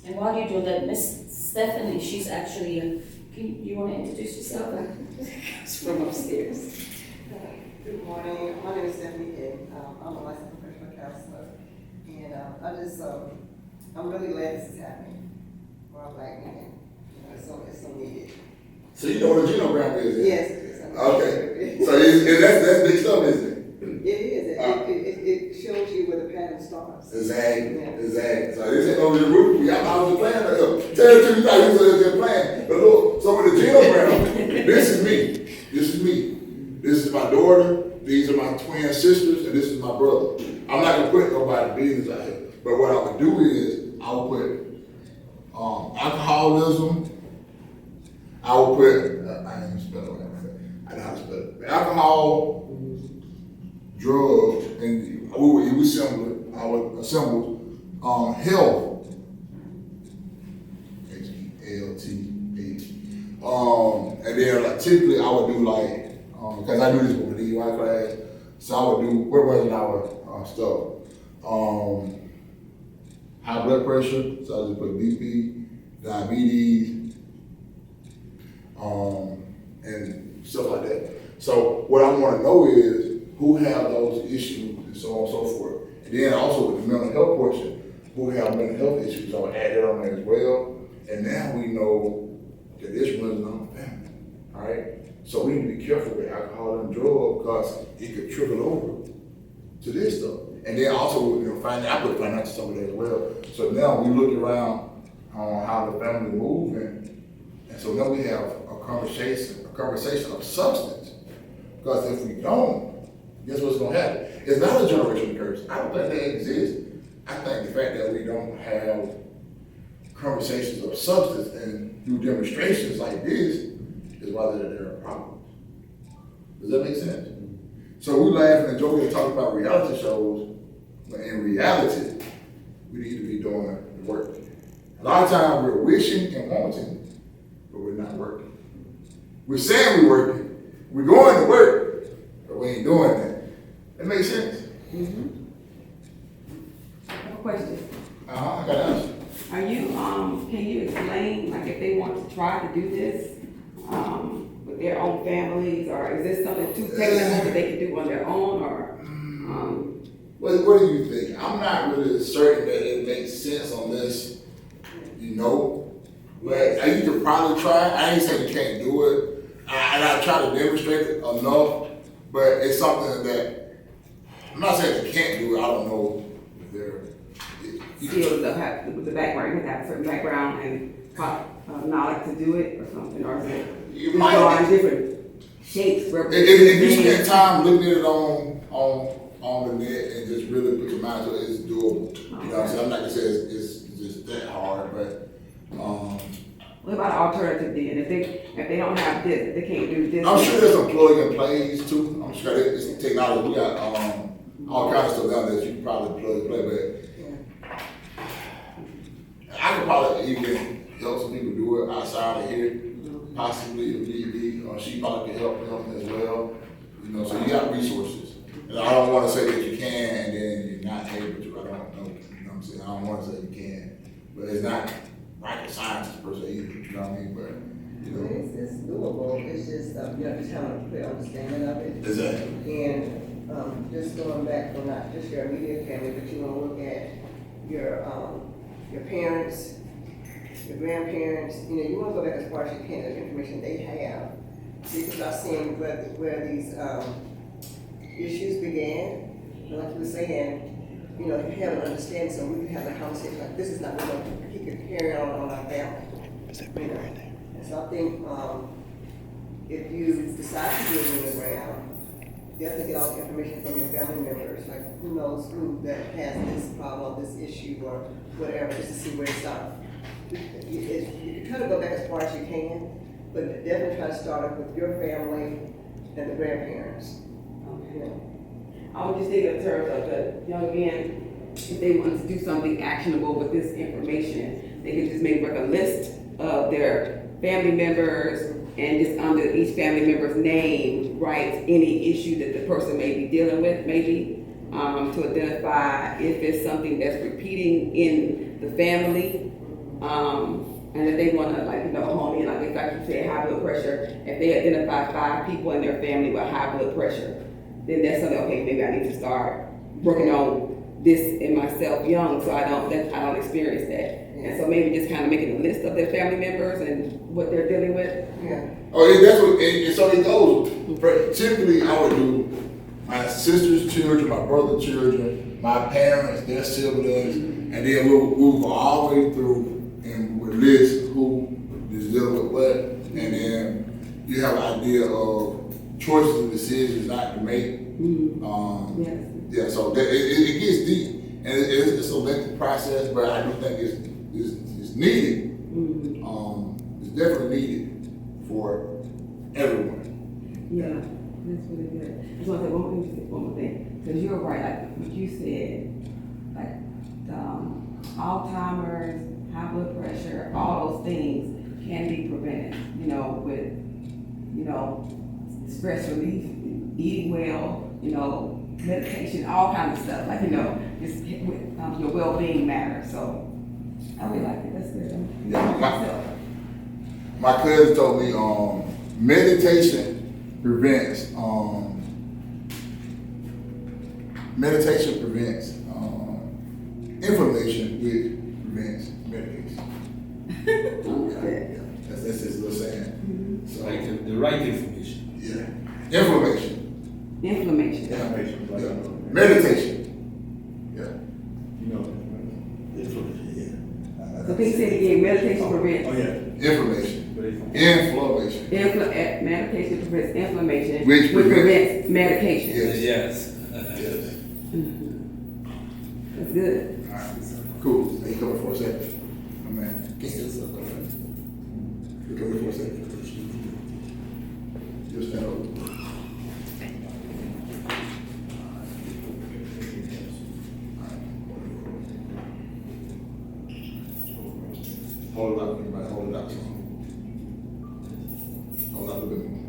S7: And while you're doing that, Miss Stephanie, she's actually, you want to introduce yourself? It's from upstairs.
S9: Good morning. My name is Stephanie Head. I'm a licensed professional counselor. And I'm really glad this is happening for our black men. It's so needed.
S1: So you know what a genogram is?
S9: Yes, it is.
S1: Okay. So that's big stuff, isn't it?
S9: It is. It shows you where the pattern starts.
S1: Exactly.
S9: Yeah.
S1: Exactly. So this ain't over your roof. Y'all know the plan. Tell the truth, you thought you was just playing. But look, so with the genogram, this is me. This is me. This is my daughter. these are my twin sisters, and this is my brother. I'm not gonna put nobody's business out here. But what I would do is, I would put alcoholism. I would put, I ain't spell it right. I know how to spell it. Alcohol, drugs, and we assemble it. I would assemble health. HELTH. And then like typically I would do like, because I do this with the DUI class, so I would do, what was our stuff? High blood pressure, so I just put BP, diabetes, and stuff like that. So what I want to know is who have those issues and so on and so forth. And then also with the mental health portion, who have mental health issues, I would add that on there as well. And now we know that this runs in our family, all right? So we need to be careful with alcohol and drugs because it could trickle over to this stuff. And then also, I put financial stuff there as well. So now we look around on how the family moving, and so now we have a conversation of substance. Because if we don't, guess what's gonna happen? It's not a generational curse. I don't think that exists. I think the fact that we don't have conversations of substance and do demonstrations like this is why there are problems. Does that make sense? So we laughing and joking and talking about reality shows, but in reality, we need to be doing the work. A lot of times we're wishing and wanting, but we're not working. We're saying we're working, we're going to work, but we ain't doing that. That makes sense?
S8: Mm-hmm. I have a question.
S1: I got to answer.
S8: Are you, can you explain, like, if they want to try to do this, with their own families, or is this something too technical that they can do on their own, or,
S1: What do you think? I'm not really certain that it makes sense unless you know. But you could probably try. I ain't saying you can't do it. And I try to demonstrate it enough, but it's something that, I'm not saying you can't do it. I don't know if they're,
S8: skills of have, with the background, you have to have a certain background and knowledge to do it, or something, or is it
S1: you
S8: just
S1: might.
S8: go on different shapes?
S1: If you spend time looking at it on the net and just really put your mind to it, it's doable. You know what I'm saying? I'm not gonna say it's just that hard, but
S8: what about an alternative then? If they don't have this, if they can't do this.
S1: I'm sure there's some plug and plays too. I'm sure it's technology. We got all kinds of stuff down there that you can probably plug and play, but I could probably even help some people do it outside of here, possibly if need be. She probably can help them as well. You know, so you got resources. And I don't want to say that you can and then you're not able to. I don't know. You know what I'm saying? I don't want to say you can, but it's not rocket science per se either. You know what I mean? But you know,
S9: It's doable. It's just you have to have a clear understanding of it.
S1: exactly.
S9: And just going back for not just your immediate family, but you want to look at your parents, your grandparents. You know, you want to go back as far as you can, the information they have, because I've seen where these issues began. And like you were saying, you know, you have an understanding, so we can have a conversation like this is not going to keep it carry on our family. You know? And so I think if you decide to do it in the ground, you have to get all the information from your family members, like who knows who that has this problem, this issue, or whatever, just to see where it starts. You can try to go back as far as you can, but definitely try to start off with your family and the grandparents.
S8: Okay. I would just think in terms of the young men, if they wanted to do something actionable with this information, they could just make like a list of their family members, and just under each family member's name, write any issue that the person may be dealing with, maybe, to identify if it's something that's repeating in the family, and if they want to, like, you know, hone in, like you said, high blood pressure. If they identify 5 people in their family with high blood pressure, then that's something. Okay, maybe I need to start working on this in myself young, so I don't experience that. And so maybe just kind of making a list of their family members and what they're dealing with.
S9: Yeah.
S1: Oh, yeah, that's what, and so it goes. Typically, I would do my sister's children, my brother's children, my parents, their siblings, and then we'll go all the way through and we'll list who is dealing with what, and then you have an idea of choices and decisions not to make,
S8: Yes.
S1: Yeah, so it gets deep, and it's a lengthy process, but I do think it's needed. It's definitely needed for everyone.
S8: Yeah, that's really good. I just want to say one more thing, because you're right, like what you said, like Alzheimer's, high blood pressure, all those things can be prevented, with, stress relief, eating well, meditation, all kinds of stuff, like, just with your well-being matters, so I really like it, that's good.
S1: Yeah, my cousin told me meditation prevents inflammation, which prevents medication.
S8: Okay.
S1: Yeah, that's his little saying. So,
S5: The right information.
S1: yeah, inflammation.
S8: Inflammation.
S1: Yeah.
S6: Meditation, like,
S1: Yeah. Meditation. Yeah.
S6: You know,
S1: Inflammation. Yeah.
S8: So can you say it again, meditation prevents?
S6: oh, yeah.
S1: Inflammation.
S6: Meditation.
S1: Inflammation.
S8: Medication prevents inflammation,
S1: Which
S8: prevents medication.
S1: Yes.
S5: Yes.
S1: Yes.
S8: That's good.
S1: All right. Cool. Are you coming for a second? Oh, man. You coming for a second? Just stand over. Hold it up, everybody. Hold it up. Hold up a bit more.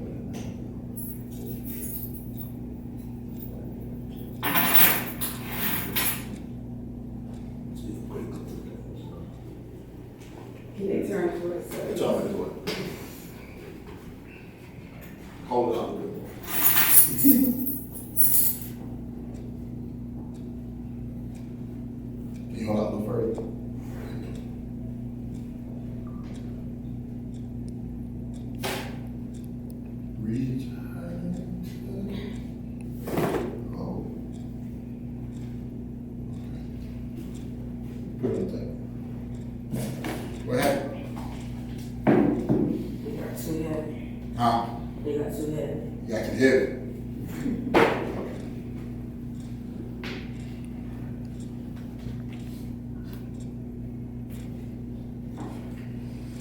S8: Can they turn towards the?
S1: It's all right, do it. Hold it up a bit more. Can you hold up a little further? Reach high into oh. Put it on tape. What happened?
S2: They got too heavy.
S1: Huh?
S2: They got too heavy.
S1: You got your head.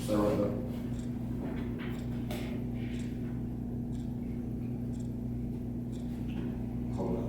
S1: Stay right there. Hold on.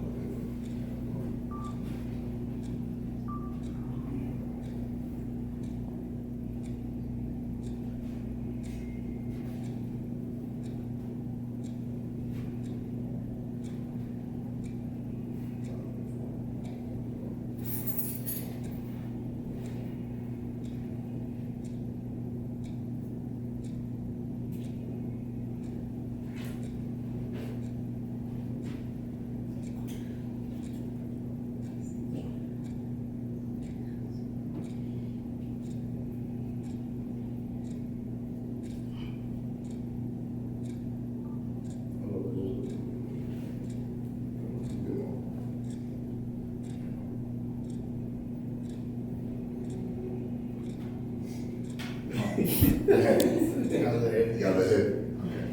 S1: Y'all ahead. Okay.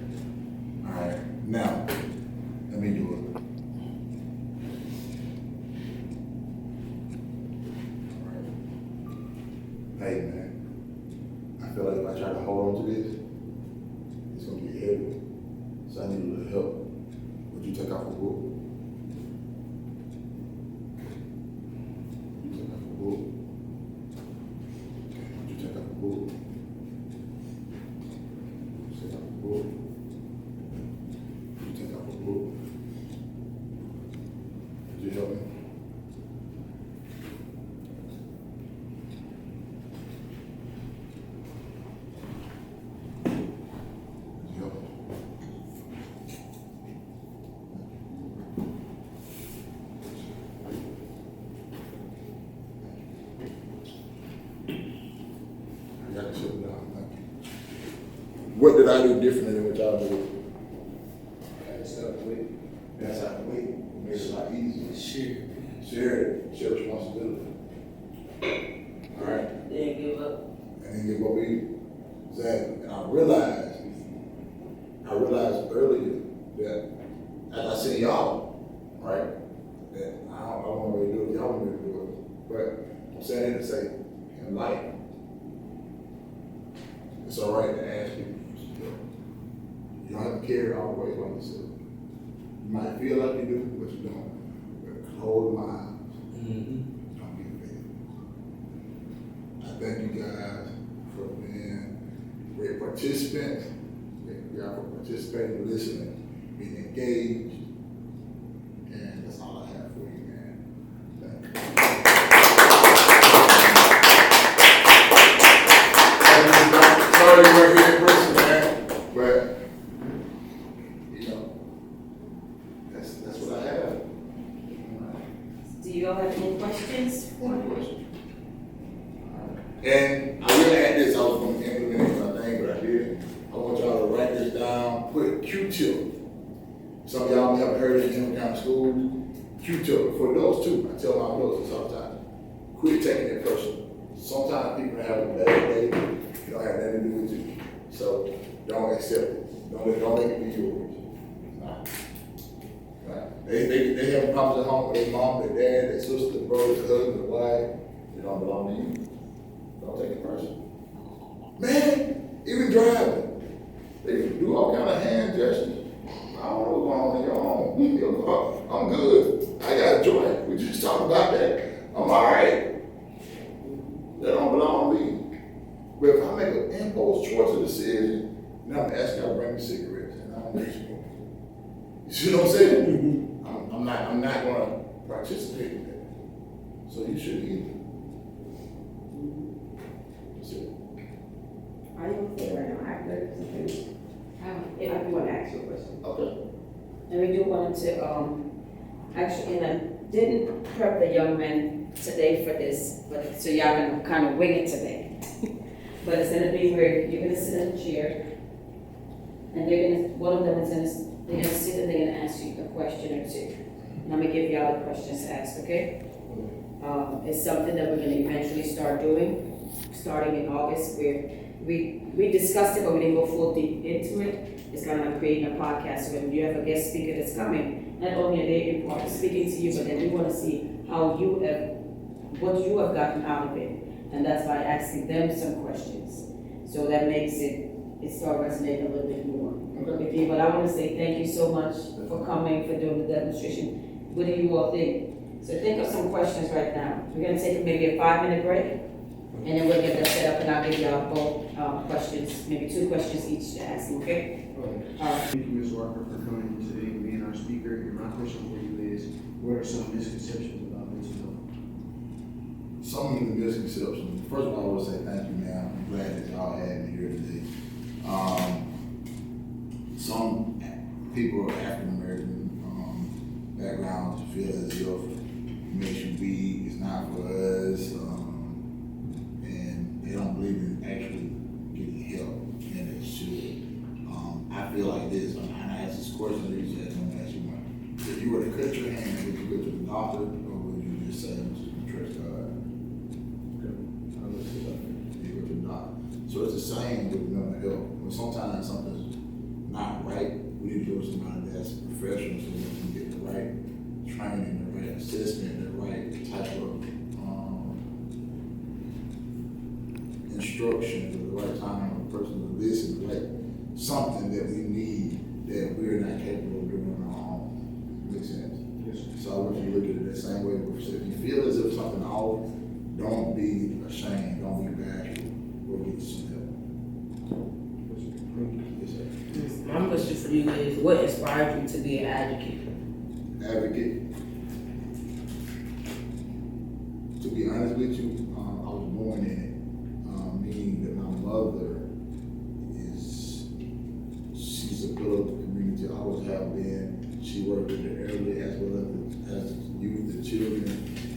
S1: All right. Now, let me do it. All right. Hey, man. I feel like if I try to hold on to this, it's gonna get heavy. So I need a little help. Would you take off the book? You take off the book. Okay. Would you take off the book? Take off the book. You take off the book. Could you help me? Could you help me? I got to sit down. Thank you. What did I do differently than what y'all do? That's out the way. That's out the way. Makes it a lot easier. Share responsibility. All right.
S2: They didn't give up.
S1: And then get what we said. And I realized earlier that as I seen y'all I'm saying to say, in life, it's all right to ask people. You don't have to carry it all the way by yourself. You might feel like you do, but you don't. But close my eyes. Don't be afraid. I thank you guys for being great participants. Thank you guys for participating, listening, being engaged. And that's all I have for you, man. Thank you. Sorry you weren't here in person, man. But, you know, that's what I have.
S7: Do you all have any questions?
S1: One question. And I will add this, I was going to implement my thing, but I didn't. I want y'all to write this down, put Q-tip. Some of y'all may have heard it in County schools. Q-tip, for those two, I tell my adults this all the time. Quit taking it personal. Sometimes people have a bad day, it don't have nothing to do with you. So don't accept it. Don't make it be yours. Nah. Right. They have problems at home with their mom, their dad, their sister, their brother, their husband, their wife. They don't belong to you. Don't take it personal. Man, even driving. They do all kind of hand gestures. I don't know what's going on in your home. I'm good. I got joy. We just talked about that. I'm all right. That don't belong to me. But if I make an impulse choice or decision, then I'm asking y'all to bring me cigarettes, and I don't make smoke. You see what I'm saying? I'm not going to participate in that. So you shouldn't either. That's it.
S8: Are you okay right now? I have something. I do want to ask you a question.
S1: Okay.
S7: And we do want to, actually, and I didn't prep the young men today for this, but so y'all gonna kind of wing it today. But it's gonna be where you're gonna sit in a chair, and one of them is they're gonna sit and they're gonna ask you a question or two. And I'm gonna give y'all the questions to ask, okay? It's something that we're gonna eventually start doing, starting in August, where we discussed it, but we didn't go full deep into it. It's kind of like creating a podcast when you have a guest speaker that's coming. Not only are they important speaking to you, but then we want to see what you have gotten out of it. And that's by asking them some questions. So that makes it start resonating a little bit more. Okay. But I want to say thank you so much for coming, for doing the demonstration. What do you all think? So think of some questions right now. We're going to take maybe a 5-minute break, and then we'll get that set up, and I'll give y'all both questions, maybe 2 questions each to ask, okay?
S3: Thank you, Ms. Walker, for coming today and being our speaker. And my question for you is, what are some misconceptions about mental health?
S1: Some of the misconceptions. First of all, I want to say thank you, man. I'm glad that y'all had me here today. Some people of African American backgrounds feel as if mention weed is not for us, and they don't believe in actually getting help, and it should. I feel like this, and I ask this question, I usually ask you one. If you were to cut your hand, would you go to the doctor, or would you just say, I'm just going to trust God? Okay. I would say that. You go to the doctor. So it's the same with mental health. When sometimes something's not right, we need to go to somebody that's professional so we can get the right training, the right assessment, the right type of instruction, the right time for a person to listen, the right something that we need that we're not capable of doing on our own. Makes sense? Yes. So I want you to look at it the same way. If you feel as if something off, don't be ashamed, don't be bashful, go get some help. Yes, sir.
S2: My question for you is, what inspired you to be an advocate?
S1: Advocate. To be honest with you, I was born in it, meaning that my mother she's a pillar of the community, always have been. She worked with the elderly as well as the youth, the children,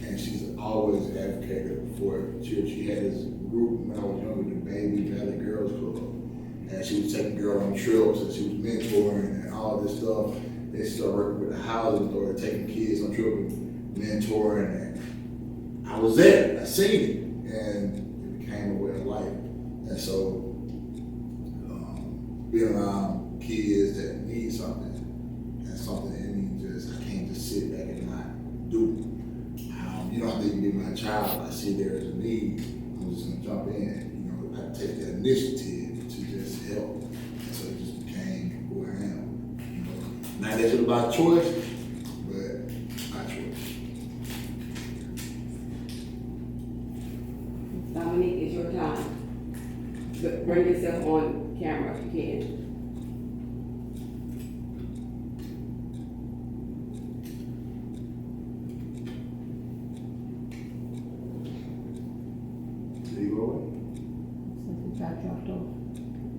S1: and she's always advocated for children. She had this group when I was younger, the Baby Valley Girls Club, and she was taking girls on trips, and she was mentoring and all this stuff. They started working with the housing authority, taking kids on trips, mentoring, and I was there. I seen it, and it became a way of life. And so, being around kids that need something, and something in me I can't just sit back and not do. you don't have to even be my child. I see there is a need. I'm just gonna jump in. You know, I take the initiative to just help. And so it just became who I am. You know, not necessarily by choice, but by choice.
S8: Dominique, it's your time. But bring yourself on camera if you can.
S7: Got dropped off.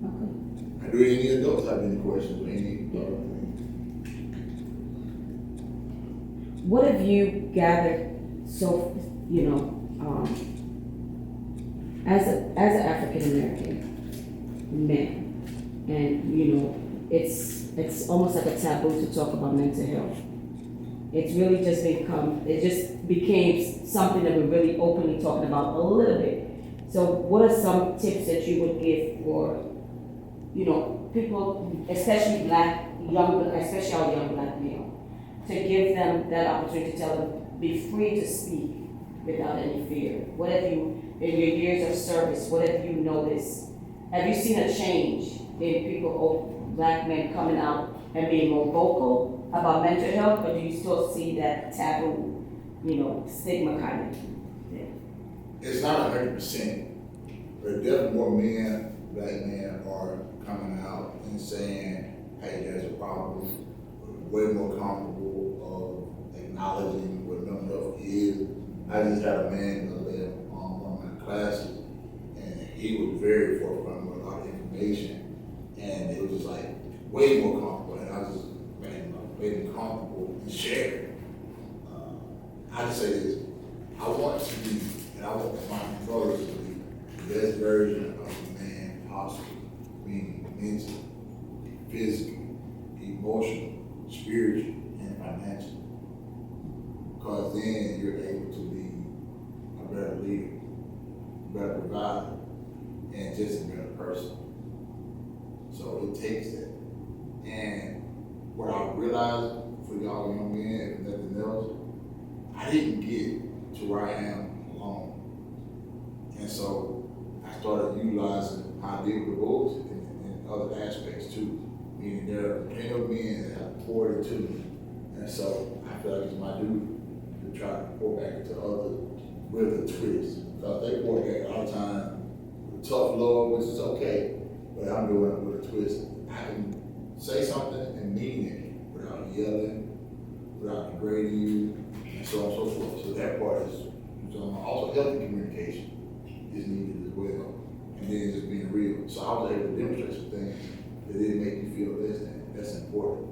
S7: Okay.
S1: Do any adults have any questions or any other things?
S7: What have you gathered so, as an African American man, and it's almost like a taboo to talk about mental health. It's really just became something that we're really openly talking about a little bit. So what are some tips that you would give for, people, especially our young black male, to give them that opportunity to tell them, be free to speak without any fear? What have you, in your years of service, what have you noticed? Have you seen a change in people, black men coming out and being more vocal about mental health, or do you still see that taboo, stigma kind of thing?
S1: It's not 100%, but definitely more men, black men, are coming out and saying, hey, there's a problem. Way more comfortable of acknowledging what mental health is. I just had a man the other day on one of my classes, and he was very forthcoming with a lot of information, and it was just like way more comfortable, and I just made him comfortable and share. I just say this, I want to be, and I want my brothers to be the best version of a man possible, meaning mentally, physically, emotionally, spiritually, and financially. Because then you're able to be a better leader, a better provider, and just a better person. So it takes that. And what I realized for y'all young men, if nothing else, I didn't get to where I am alone. And so I started utilizing how I deal with the wolves in other aspects too. Meaning there are plenty of men that have poured into me. And so I feel like it's my duty to try to pour back into others with a twist. Because they pour back a lot of time with tough love, which is okay, but I'm doing it with a twist. I can say something and mean it without yelling, without degrading you, and so on and so forth. So that part is, also healthy communication is needed as well. And then just being real. So I was able to demonstrate some things that didn't make you feel less than. That's important.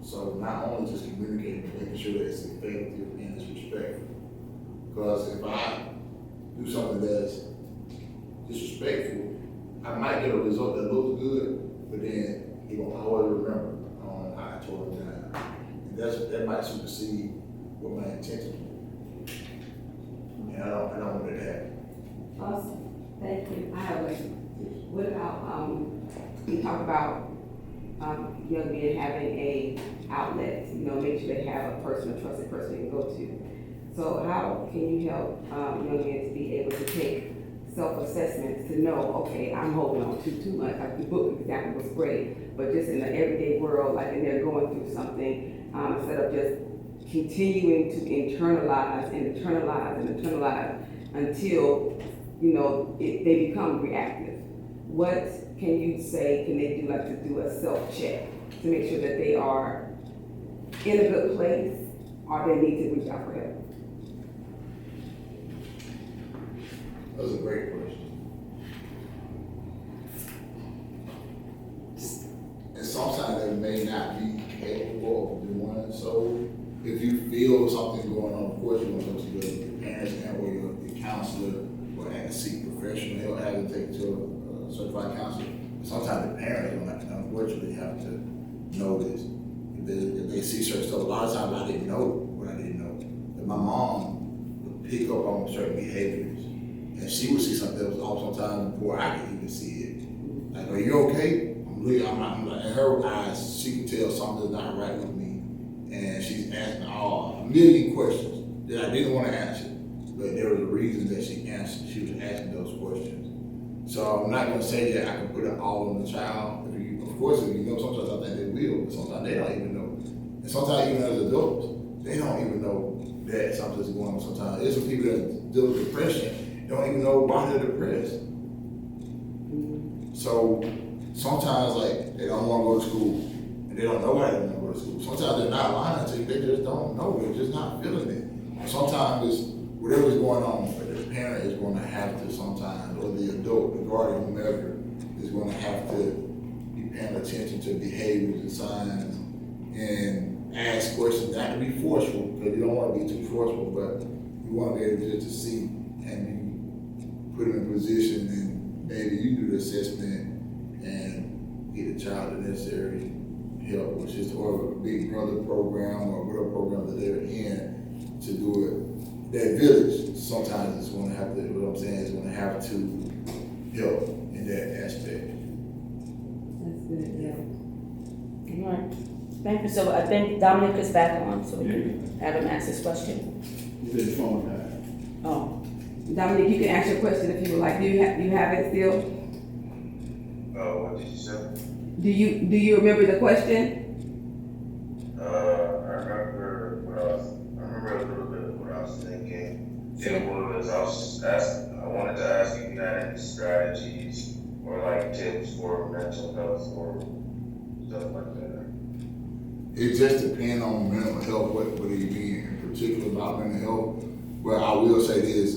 S1: So not only just communicating, but making sure that it's effective and it's respectful. Because if I do something that's disrespectful, I might get a result that looks good, but then he won't always remember how I told him that. And that might supersede what my intention was. And I don't want it to happen.
S8: Awesome, thank you. I have a question. What about, you talk about young men having a outlet, make sure they have a trusted person they can go to. So how can you help young men to be able to take self-assessments to know, okay, I'm holding on to too much. Like the book example was great, but just in the everyday world, like, and they're going through something, instead of just continuing to internalize until, they become reactive. What can you say, can they do, like to do a self-check to make sure that they are in a good place, or they need to reach out for help?
S1: That's a great question. And sometimes they may not be capable of doing so. If you feel something going on, of course you want to go to your parents and or your counselor, or have to seek professional help, have to take it to a certified counselor. Sometimes the parents, unfortunately, have to know this. If they see certain stuff, a lot of times I didn't know what I didn't know. But my mom would pick up on certain behaviors. And she would see something that was off sometimes before I could even see it. Like, are you okay? I'm like, in her eyes, she can tell something's not right with me. And she's asking a million questions. that I didn't want to answer, but there was a reason that she answered. She was asking those questions. So I'm not gonna say that I can put it all on the child. Of course, if you know, sometimes I think they will, but sometimes they don't even know. And sometimes even as adults, they don't even know that something's going on. Sometimes there's some people that deal with depression, don't even know why they're depressed. So sometimes like they don't want to go to school, and they don't know why they don't want to go to school. Sometimes they're not lying to you, they just don't know. They're just not feeling it. And sometimes it's whatever's going on, but the parent is going to have to sometimes, or the adult, the guardian, whomever, is going to have to be paying attention to behaviors and signs and ask questions, not to be forceful, because you don't want to be too forceful, but you want to be able just to see and be put in a position and maybe you do the assessment and get the child the necessary help, which is or a Big Brother program or whatever program that they're in to do it. That village sometimes is going to have to, what I'm saying, is going to have to help in that aspect.
S8: That's good, yeah.
S7: All right. Thank you. So I think Dominic is back on, so we can have him ask his question.
S6: His phone died.
S7: Oh,
S8: Dominic, you can ask your question if you would like. Do you have it still?
S4: What did you say?
S8: Do you remember the question?
S4: I remember a little bit of what I was thinking. It was, I wanted to ask if you had any strategies or like tips for mental health or stuff like that.
S1: It just depends on mental health, what do you mean in particular about mental health? Well, I will say this,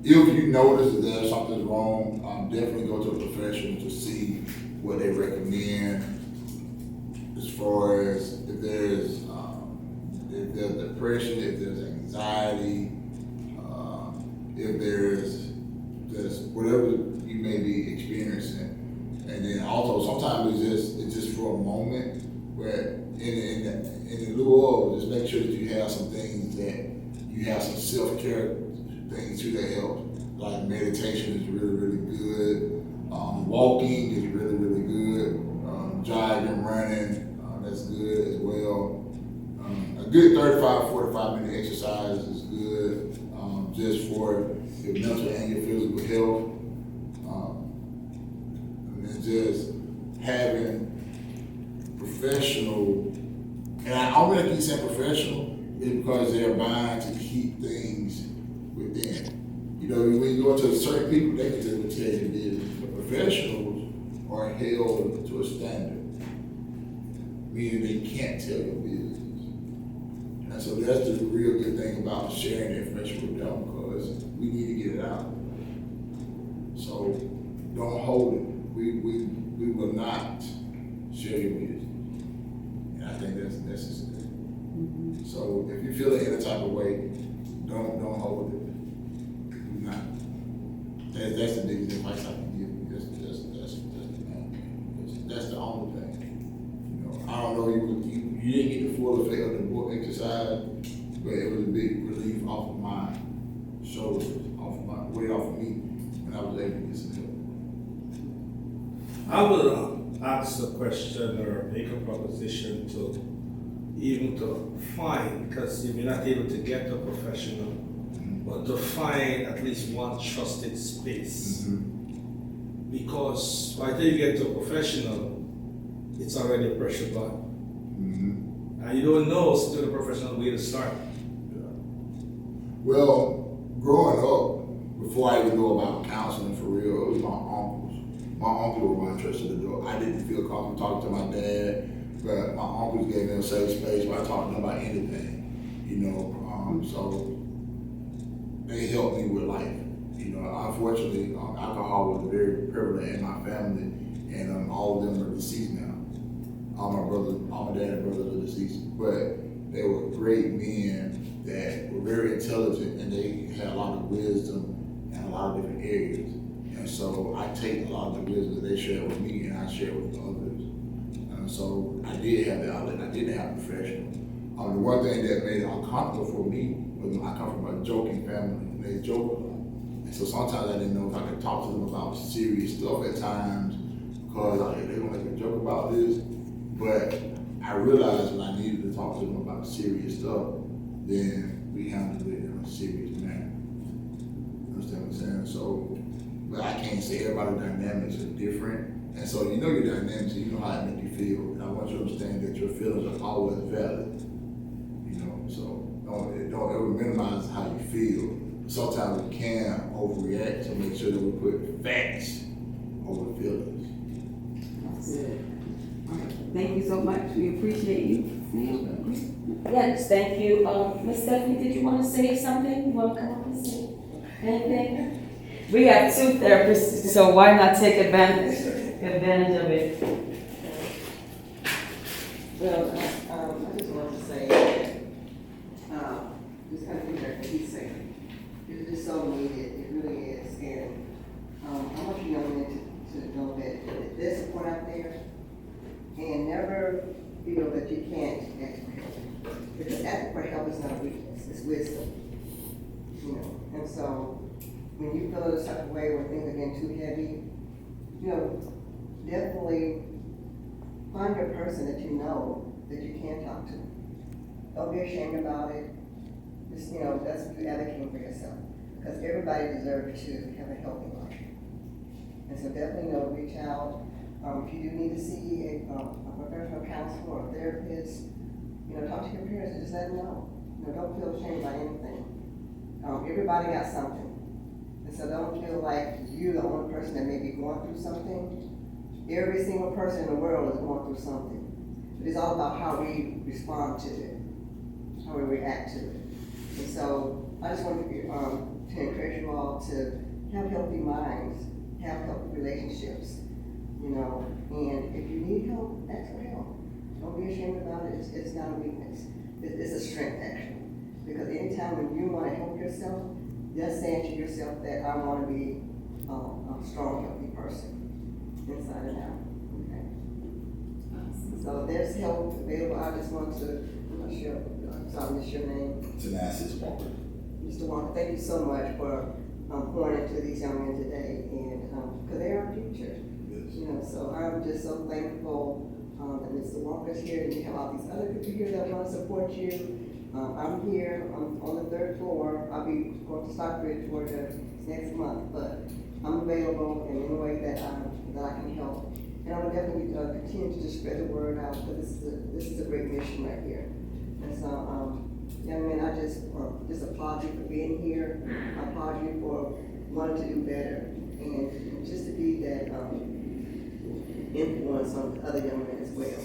S1: if you notice that there's something wrong, definitely go to a professional to see what they recommend as far as if there's depression, if there's anxiety, if there's just whatever you may be experiencing. And then also sometimes it's just for a moment where in lieu of, just make sure that you have some things that you have some self-care things too that help. Like meditation is really, really good. Walking is really, really good. Jogging, running, that's good as well. A good 35, 45-minute exercise is good, just for your mental and your physical health. And then just having professional, and I only keep saying professional is because they're bound to keep things within. You know, when you go to certain people, they can just tell you this. But professionals are held to a standard, meaning they can't tell your business. And so that's the real good thing about sharing information with them, because we need to get it out. So don't hold it. We will not share your business. And I think that's necessary. Mm-hmm. So if you feel it any type of way, don't hold it. Do not. That's the biggest advice I can give you. That's the only thing. You know, I don't know, you didn't get the full effect of the book exercise, but it was a big relief off of my shoulders, weight off of me, when I was able to get some help.
S5: I will ask a question or make a proposition to find, because if you're not able to get a professional, but to find at least one trusted space. Mm-hmm. Because by the time you get to a professional, it's already a pressure button. Mm-hmm. And you don't know still the professional way to start.
S1: Yeah. Well, growing up, before I even knew about counseling for real, it was my uncles. My uncle was my trusted adult. I didn't feel comfortable talking to my dad, but my uncles gave me a safe space where I talked to them about anything, you know. So they helped me with life. You know, unfortunately, alcohol was very prevalent in my family, and all of them are deceased now. All my dad and brothers are deceased, but they were great men that were very intelligent, and they had a lot of wisdom in a lot of different areas. And so I take a lot of the wisdom that they shared with me, and I share with others. So I did have the outlet. I didn't have a professional. The one thing that made it uncomfortable for me was I come from a joking family, and they joke a lot. And so sometimes I didn't know if I could talk to them about serious stuff at times, because they're gonna make a joke about this. But I realized when I needed to talk to them about serious stuff, then we handle it in a serious manner. Understand what I'm saying? So, but I can't say everybody's dynamics are different. And so you know your dynamics, and you know how it make you feel. And I want you to understand that your feelings are always valid. You know, so don't ever minimize how you feel. Sometimes we can overreact to make sure that we put facts over feelings.
S8: Good. All right. Thank you so much. We appreciate you.
S7: Yes, thank you. Ms. Stephanie, did you want to say something? You want to come up and say anything?
S8: We have two therapists, so why not take advantage of it?
S9: Well, I just wanted to say that, just kind of think that what he's saying. It's just so needed, it really is, and, I want you young men to know that there's support out there, and never feel that you can't ask for help. Because asking for help is not a weakness, it's wisdom. You know, and so, when you feel a certain way when things are getting too heavy, you know, definitely find your person that you know that you can talk to. Don't be ashamed about it. Just, you know, that's you advocating for yourself. Because everybody deserves to have a healthy life. And so definitely, you know, reach out. If you do need to see a professional counselor or a therapist, you know, talk to your parents and just let them know. You know, don't feel ashamed about anything. Everybody got something. And so don't feel like you're the only person that may be going through something. Every single person in the world is going through something. But it's all about how we respond to it, how we react to it. And so I just want to encourage you all to have healthy minds, have healthy relationships, you know, and if you need help, ask for help. Don't be ashamed about it. It's not a weakness. It's a strength, actually. Because anytime when you want to help yourself, just saying to yourself that I want to be a strong, healthy person, inside and out. Okay. So there's help available. I just want to, I'm not sure, I'm sorry, miss your name.
S1: Tenacious Walker.
S9: Mr. Walker, thank you so much for pouring into these young men today, and because they are our future.
S1: Yes.
S9: You know, so I'm just so thankful that Mr. Walker's here, and you have all these other people here that want to support you. I'm here, I'm on the 3rd floor. I'll be going to Stockbridge, Georgia next month, but I'm available in any way that I can help. And I will definitely continue to just spread the word out, because this is a great mission right here. And so, young men, I just applaud you for being here. I applaud you for wanting to do better, and just to be that influence on other young men as well.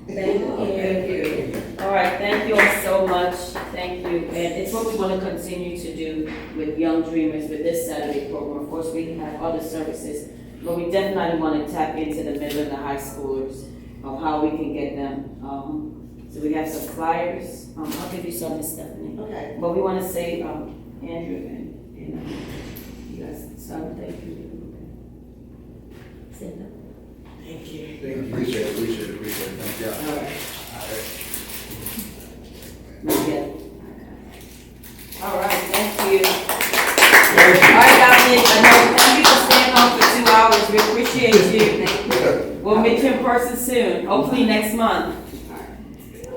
S7: Thank you.
S8: Thank you.
S7: All right, thank you all so much. Thank you. And it's what we want to continue to do with Young Dreamers with this Saturday program. Of course, we have other services, but we definitely want to tap into the middle and the high schoolers of how we can get them. So we have some flyers. I'll give you some, Ms. Stephanie.
S9: Okay.
S7: But we want to say, Andrew and you guys, some thank you. Say that. Thank you.
S1: Thank you. Appreciate it. Thank you.
S7: All right. All right, thank you. All right, Dominic, thank you for staying on for 2 hours. We appreciate you. We'll meet you in person soon, hopefully next month.